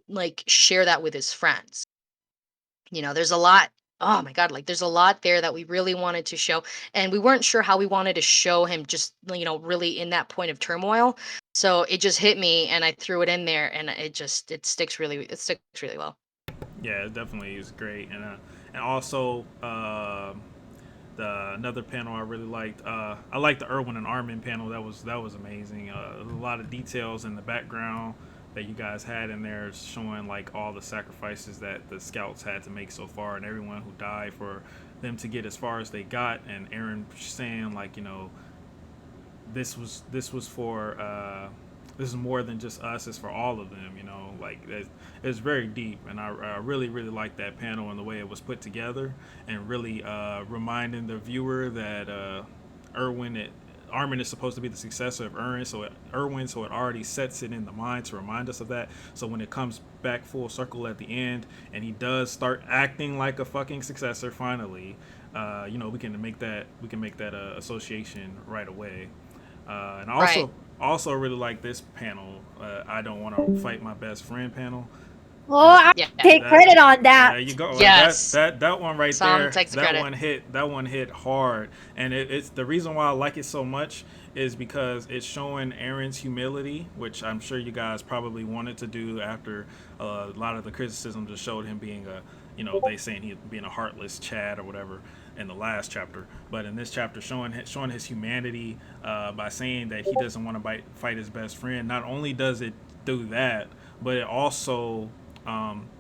like share that with his friends. There's a lot. Oh my god, like there's a lot there that we really wanted to show, and we weren't sure how we wanted to show him just really in that point of turmoil. So it just hit me and I threw it in there, and it sticks really well. Yeah, it definitely is great, and also another panel I really liked. I liked the Erwin and Armin panel. That was amazing. A lot of details in the background that you guys had in there, showing like all the sacrifices that the scouts had to make so far, and everyone who died for them to get as far as they got. And Aaron saying like, this was for this is more than just us, it's for all of them, like it's very deep. And I really really like that panel and the way it was put together, and really reminding the viewer that Armin is supposed to be the successor of Erwin, so it already sets it in the mind to remind us of that. So when it comes back full circle at the end, and he does start acting like a fucking successor finally, we can make that association right away. And I Right. also really like this panel. I don't want to fight my best friend panel. Oh, I Yeah. take That credit on that. there you go. Like, Yes. that one right Sam there. takes the That credit. one hit hard, and it's the reason why I like it so much is because it's showing Aaron's humility, which I'm sure you guys probably wanted to do after a lot of the criticism just showed him being they saying he being a heartless Chad or whatever in the last chapter. But in this chapter, showing his humanity by saying that he doesn't want to fight his best friend. Not only does it do that, but it also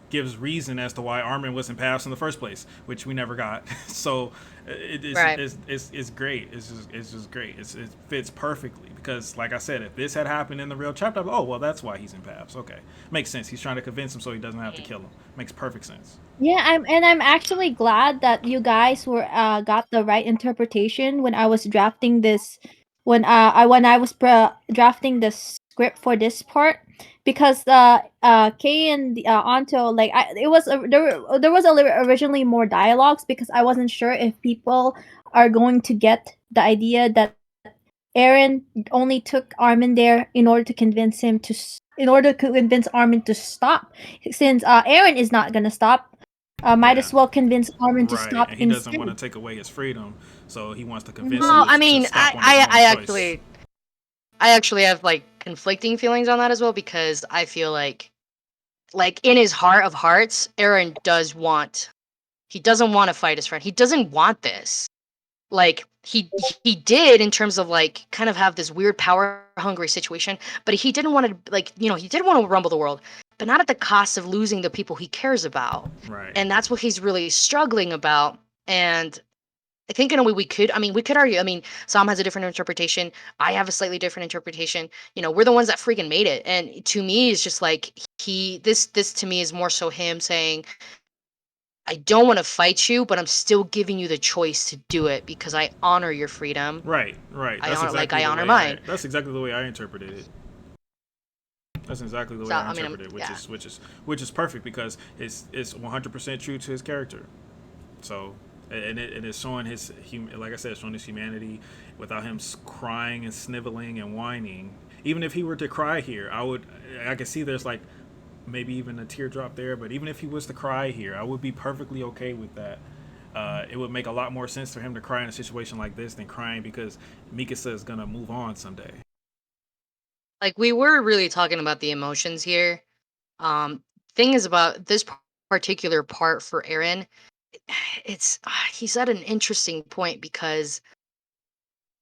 gives reason as to why Armin wasn't passed in the first place, which we never got. So Right. it's great. It's just great. It fits perfectly because, like I said, if this had happened in the real chapter, I'd be, oh well, that's why he's in paths. Okay, makes sense. He's trying to convince him so he doesn't have to kill him. Makes perfect sense. Yeah, I'm actually glad that you guys were got the right interpretation when I was drafting this when I was drafting the script for this part, because Kay and Anto, like it was there was originally more dialogues because I wasn't sure if people are going to get the idea that Aaron only took Armin there in order to convince him in order to convince Armin to stop, since Aaron is not gonna stop. Might Yeah. as well convince Armin to Right, stop and he doesn't want to instead. take away his freedom, so he wants to convince him No, I to mean, stop on his own choice. I actually have like conflicting feelings on that as well, because I feel like in his heart of hearts, Aaron he doesn't want to fight his friend. He doesn't want this. Like he did in terms of like kind of have this weird power hungry situation, but he didn't want to he did want to rumble the world, but not at the cost of losing the people he cares about. Right. And that's what he's really struggling about. And I think in a way we could argue. I mean, Sam has a different interpretation. I have a slightly different interpretation. We're the ones that freaking made it. And to me, it's just like this to me is more so him saying, I don't want to fight you, but I'm still giving you the choice to do it because I honor your freedom. Right. I honor mine. That's exactly the way I interpreted it. That's exactly the way So I I mean, interpreted it, yeah. which is perfect because it's 100% true to his character. So and it's showing his like I said, showing his humanity without him crying and sniveling and whining. Even if he were to cry here, I could see there's like maybe even a teardrop there. But even if he was to cry here, I would be perfectly okay with that. It would make a lot more sense for him to cry in a situation like this than crying because Mikasa is gonna move on someday. Like, we were really talking about the emotions here. Thing is about this particular part for Eren, it's he's at an interesting point because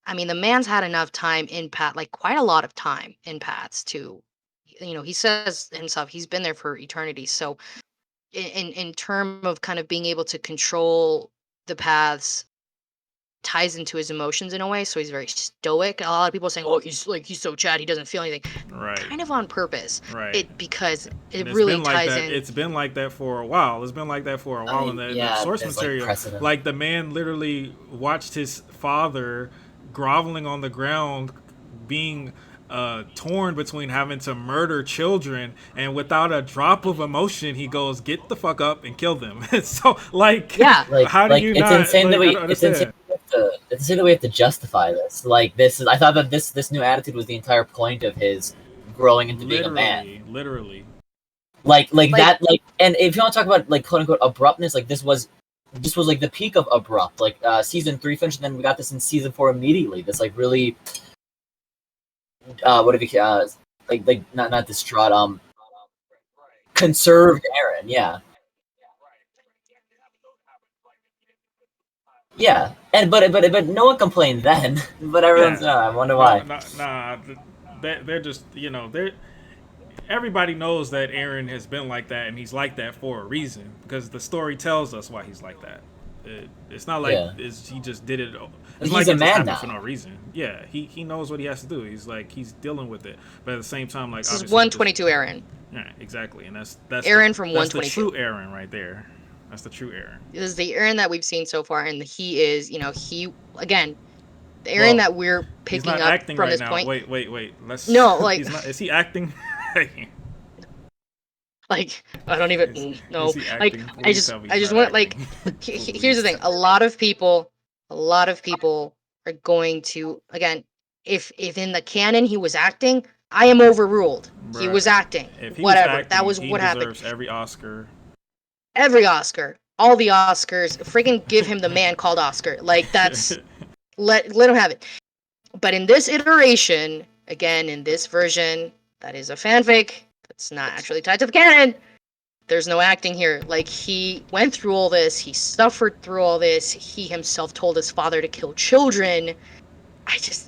I mean the man's had enough time in Pat, like quite a lot of time in Paths to, he says himself he's been there for eternity. So in term of kind of being able to control the paths ties into his emotions in a way, so he's very stoic. A lot of people are saying, "Oh, he's so Chad, he doesn't feel anything." Right. Kind of on purpose. Right. Because it And it's really been like ties that. in. It's been like that for a while. It's been like that for a while in the source there's, material. precedent. Like the man literally watched his father groveling on the ground, being torn between having to murder children, and without a drop of emotion, he goes, "Get the fuck up and kill them." So, like, Yeah. Like, how do like you it's not? insane Like, that I we don't it's insane understand. that we have to justify this. Like this is I thought that this new attitude was the entire point of his growing into being a man. Literally. Like that, and if you want to talk about like quote unquote abruptness, like this was like the peak of abrupt. Like season 3 finished, and then we got this in season 4 immediately. This like really what if you like not distraught, conserved Eren, yeah, and but no one complained then. But everyone's I wonder why. Nah, they're just they're everybody knows that Eren has been like that, and he's like that for a reason because the story tells us why he's like that. It's not like he just did it. It's He's like a it just man happened now. for no reason. Yeah, he knows what he has to do. He's dealing with it, but at the same time, like This is obviously 122 Eren. Yeah, exactly, and that's Eren from that's the 122. true Eren right there. That's the true Eren. This is the Eren that we've seen so far, and he is, he again, the Eren Well, that we're He's picking not up acting from right this now. point. Wait. Let's. No, like- he's not. Is he acting? Like, I don't even know. Is he Like, acting? I just want, like, here's the thing. A lot of people are going to, again, if in the canon he was acting, I am overruled. He was Bruh, acting. If he Whatever. was acting, That was he what happened. deserves every Oscar. Every Oscar. All the Oscars. Freaking give him the man called Oscar. Like, that's... let him have it. But in this iteration, again, in this version, that is a fanfic. That's not actually tied to the canon. There's no acting here. Like, he went through all this. He suffered through all this. He himself told his father to kill children.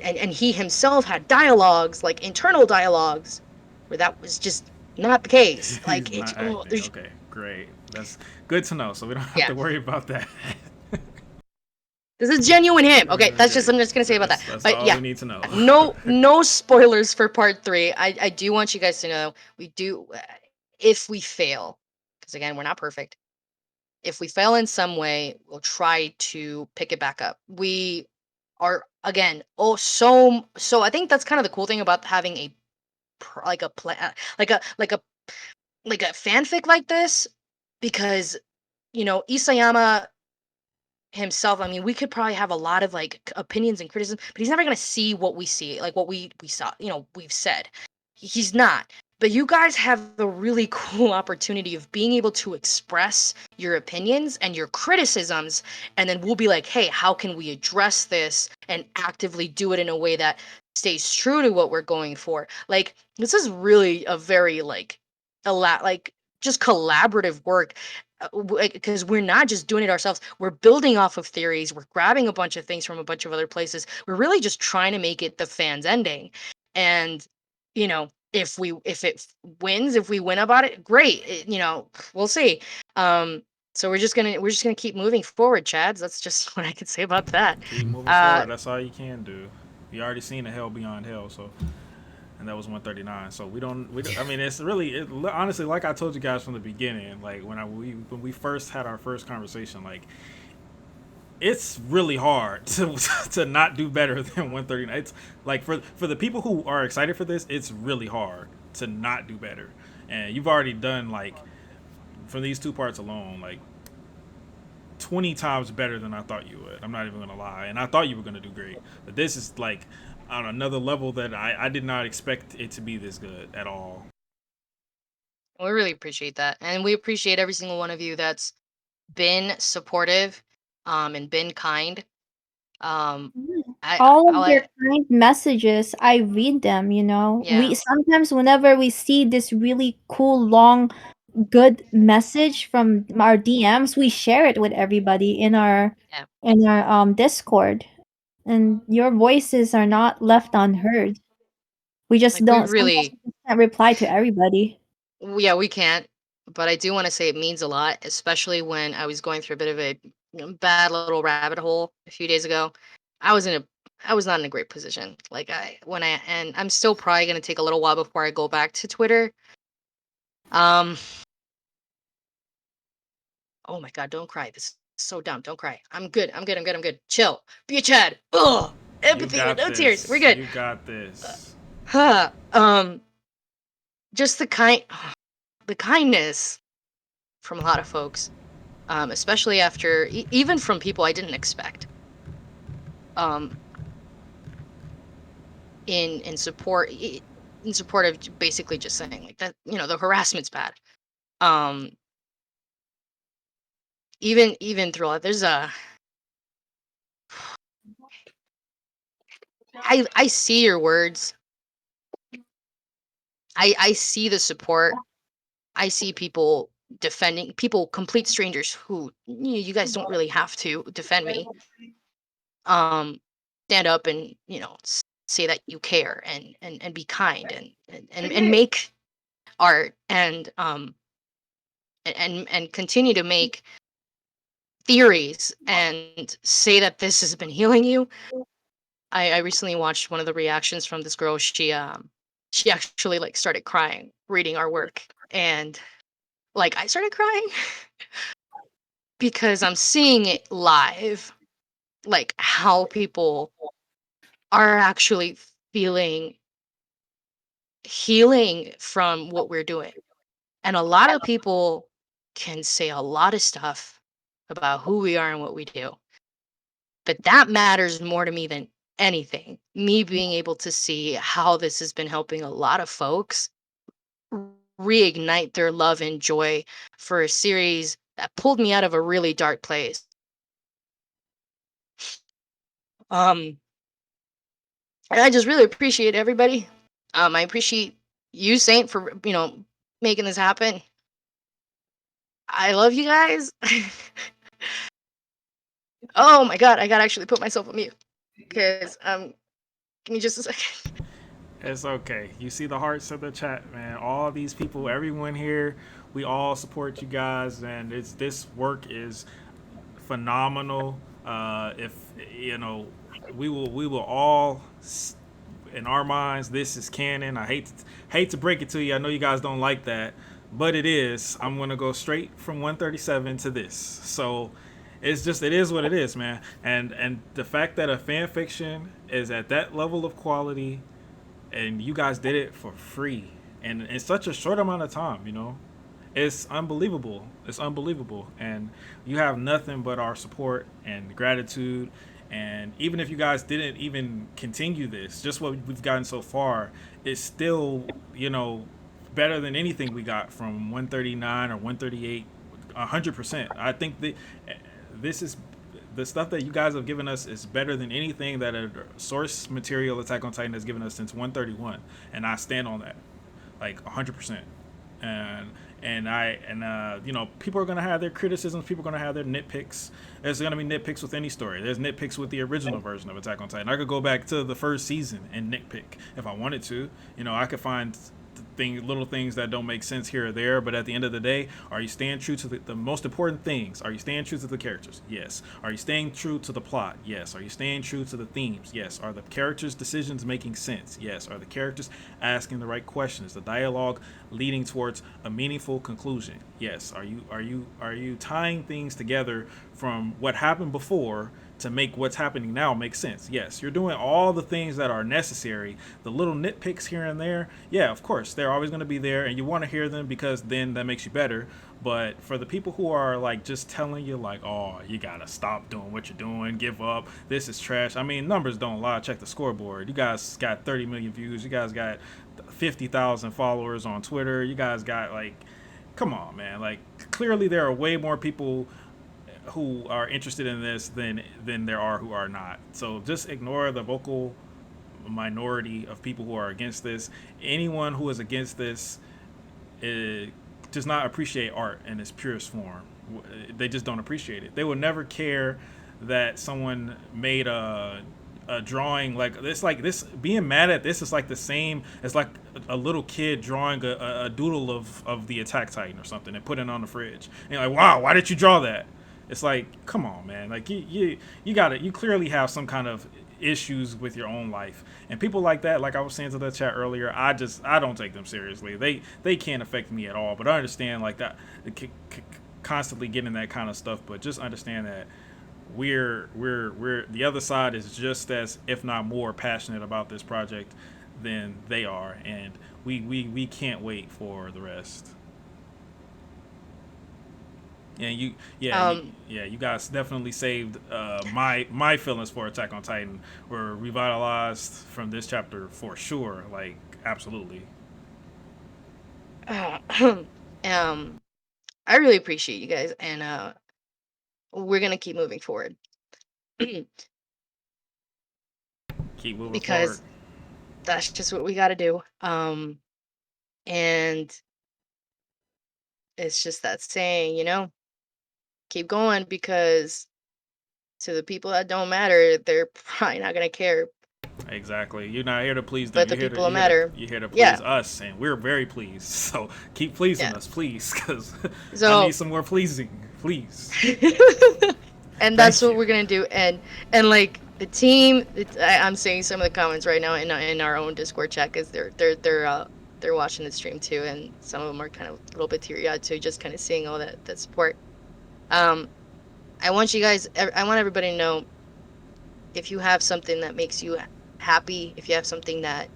And he himself had dialogues, like internal dialogues, where that was just not the case. Like, He's it's not acting. Okay, great. That's good to know. So we don't have to worry about that. This is genuine him. Okay, I'm just gonna say about that. That's But all yeah, we need to know. no spoilers for part 3. I do want you guys to know we do, if we fail, because again we're not perfect. If we fail in some way, we'll try to pick it back up. We are again so I think that's kind of the cool thing about having a fanfic like this, because Isayama himself, I mean, we could probably have a lot of like opinions and criticism, but he's never going to see what we see, like what we saw, we've said. He's not. But you guys have a really cool opportunity of being able to express your opinions and your criticisms, and then we'll be like, hey, how can we address this and actively do it in a way that stays true to what we're going for? Like, this is really a very just collaborative work, because we're not just doing it ourselves. We're building off of theories. We're grabbing a bunch of things from a bunch of other places. We're really just trying to make it the fans' ending. And if it wins, if we win about it, great. We'll see. So we're just gonna keep moving forward, Chads. That's just what I can say about that. Keep moving forward. That's all you can do. You already seen a hell beyond hell, so. And that was 139. So we don't. I mean, it's really honestly, like I told you guys from the beginning, like when we first had our first conversation, like it's really hard to not do better than 139. It's like for the people who are excited for this, it's really hard to not do better. And you've already done, like, from these 2 parts alone, like 20 times better than I thought you would. I'm not even gonna lie, and I thought you were gonna do great. But this is like on another level that I did not expect it to be this good at all. We really appreciate that, and we appreciate every single one of you that's been supportive, and been kind. Um, All I of like, their kind messages, I read them, you know. yeah, We sometimes whenever we see this really cool long good message from our DMs, we share it with everybody yeah. in our Discord. And your voices are not left unheard. We just Like we don't sometimes really, we just can't reply to everybody. yeah, we can't. But I do want to say it means a lot, especially when I was going through a bit of a bad little rabbit hole a few days ago. I was in a, I was not in a great position. Like and I'm still probably gonna take a little while before I go back to Twitter. Um, oh my God, don't cry. This is so dumb. Don't cry. I'm good. I'm good. I'm good. I'm good. Chill. Be a Chad. Ugh. You Empathy with got no tears. We're this. good. You got this. Huh. Just the kindness from a lot of folks, especially after, even from people I didn't expect. Um, in support, in support of basically just saying like that, the harassment's bad. Um, even through all, there's a, I see your words. I see the support. I see people defending people, complete strangers who you guys don't really have to defend me. Um, stand up and say that you care and be kind and make art and continue to make theories and say that this has been healing you. I recently watched one of the reactions from this girl. She actually like started crying reading our work, and like I started crying because I'm seeing it live, like how people are actually feeling healing from what we're doing. And a lot of people can say a lot of stuff about who we are and what we do. But that matters more to me than anything. Me being able to see how this has been helping a lot of folks reignite their love and joy for a series that pulled me out of a really dark place. Um, and I just really appreciate everybody. I appreciate you, Saint, for making this happen. I love you guys. Oh my God, I gotta actually put myself on mute because give me just a second. It's okay. You see the hearts of the chat, man. All these people, everyone here, we all support you guys, and this work is phenomenal. If you know, we will all in our minds, this is canon. I hate to break it to you. I know you guys don't like that, but it is. I'm gonna go straight from 137 to this. So it is what it is, man. And the fact that a fan fiction is at that level of quality, and you guys did it for free, and in such a short amount of time, it's unbelievable. It's unbelievable, and you have nothing but our support and gratitude. And even if you guys didn't even continue this, just what we've gotten so far is still, better than anything we got from 139 or 138. 100%. I think that this is the stuff that you guys have given us is better than anything that a source material Attack on Titan has given us since 131, and I stand on that, like 100%. And people are gonna have their criticisms. People are gonna have their nitpicks. There's gonna be nitpicks with any story. There's nitpicks with the original version of Attack on Titan. I could go back to the first season and nitpick if I wanted to. I could find little things that don't make sense here or there, but at the end of the day, are you staying true to the most important things? Are you staying true to the characters? Yes. Are you staying true to the plot? Yes. Are you staying true to the themes? Yes. Are the characters' decisions making sense? Yes. Are the characters asking the right questions? The dialogue leading towards a meaningful conclusion? Yes. Are you tying things together from what happened before to make what's happening now make sense. Yes, you're doing all the things that are necessary. The little nitpicks here and there, yeah, of course, they're always going to be there, and you want to hear them because then that makes you better. But for the people who are like just telling you like, oh, you gotta stop doing what you're doing, give up, this is trash. I mean, numbers don't lie. Check the scoreboard. You guys got 30 million views. You guys got 50,000 followers on Twitter. You guys got like, come on, man. Like, clearly there are way more people who are interested in this than there are who are not. So just ignore the vocal minority of people who are against this. Anyone who is against this does not appreciate art in its purest form. They just don't appreciate it. They will never care that someone made a drawing like this. Being mad at this is like the same as like a little kid drawing a doodle of the Attack Titan or something and putting it on the fridge. And you're like, wow, why did you draw that? It's like, come on, man. Like you clearly have some kind of issues with your own life, and people like that, like I was saying to the chat earlier, I don't take them seriously. They can't affect me at all. But I understand like that constantly getting that kind of stuff. But just understand that we're the other side is just as, if not more, passionate about this project than they are, and we can't wait for the rest. And you guys definitely saved my feelings for Attack on Titan were revitalized from this chapter for sure. Like, absolutely. I really appreciate you guys, and we're gonna keep moving forward. Keep moving because forward. That's just what we got to do. And it's just that saying, keep going, because to the people that don't matter, they're probably not gonna care. Exactly. You're not here to please them. But the people that matter, You're here to please yeah. us, and we're very pleased. So keep pleasing Yeah. us, please, because So- I need some more pleasing, please. And that's Thank what you. we're gonna do. And like the team, I'm seeing some of the comments right now in our own Discord chat, because they're watching the stream too, and some of them are kind of a little bit teary-eyed too, just kind of seeing all that support. I want everybody to know, if you have something that makes you happy, if you have something that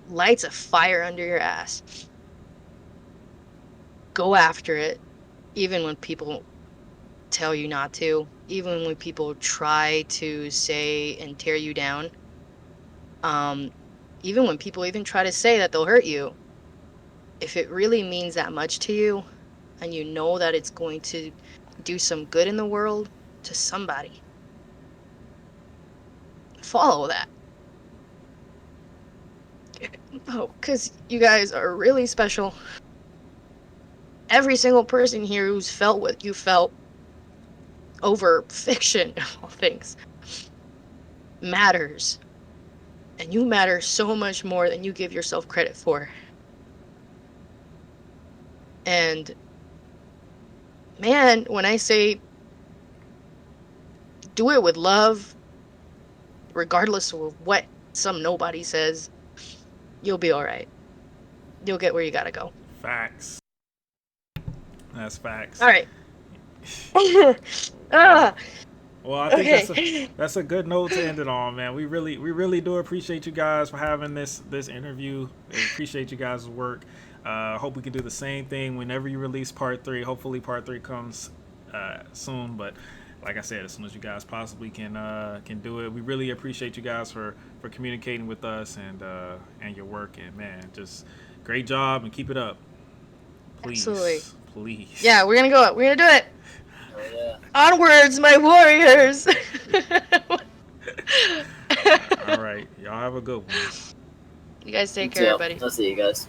lights a fire under your ass, go after it, even when people tell you not to, even when people try to say and tear you down, even when people even try to say that they'll hurt you. If it really means that much to you, and you know that it's going to do some good in the world to somebody, follow that. Oh, because you guys are really special. Every single person here who's felt what you felt over fiction, of all things, matters. And you matter so much more than you give yourself credit for. And man, when I say do it with love, regardless of what some nobody says, you'll be all right. You'll get where you gotta go. Facts. That's facts. All right. Well, I think Okay. that's a good note to end it on, man. We really do appreciate you guys for having this interview. We appreciate you guys' work. Hope we can do the same thing whenever you release part 3. Hopefully part 3 comes soon, but like I said, as soon as you guys possibly can do it. We really appreciate you guys for communicating with us and your work, and man, just great job and keep it up. Please. Absolutely. Please. Yeah, we're gonna go. We're gonna do it. Oh, yeah. Onwards, my warriors. All right. Y'all have a good one. You guys take You care, too. everybody. I'll see you guys.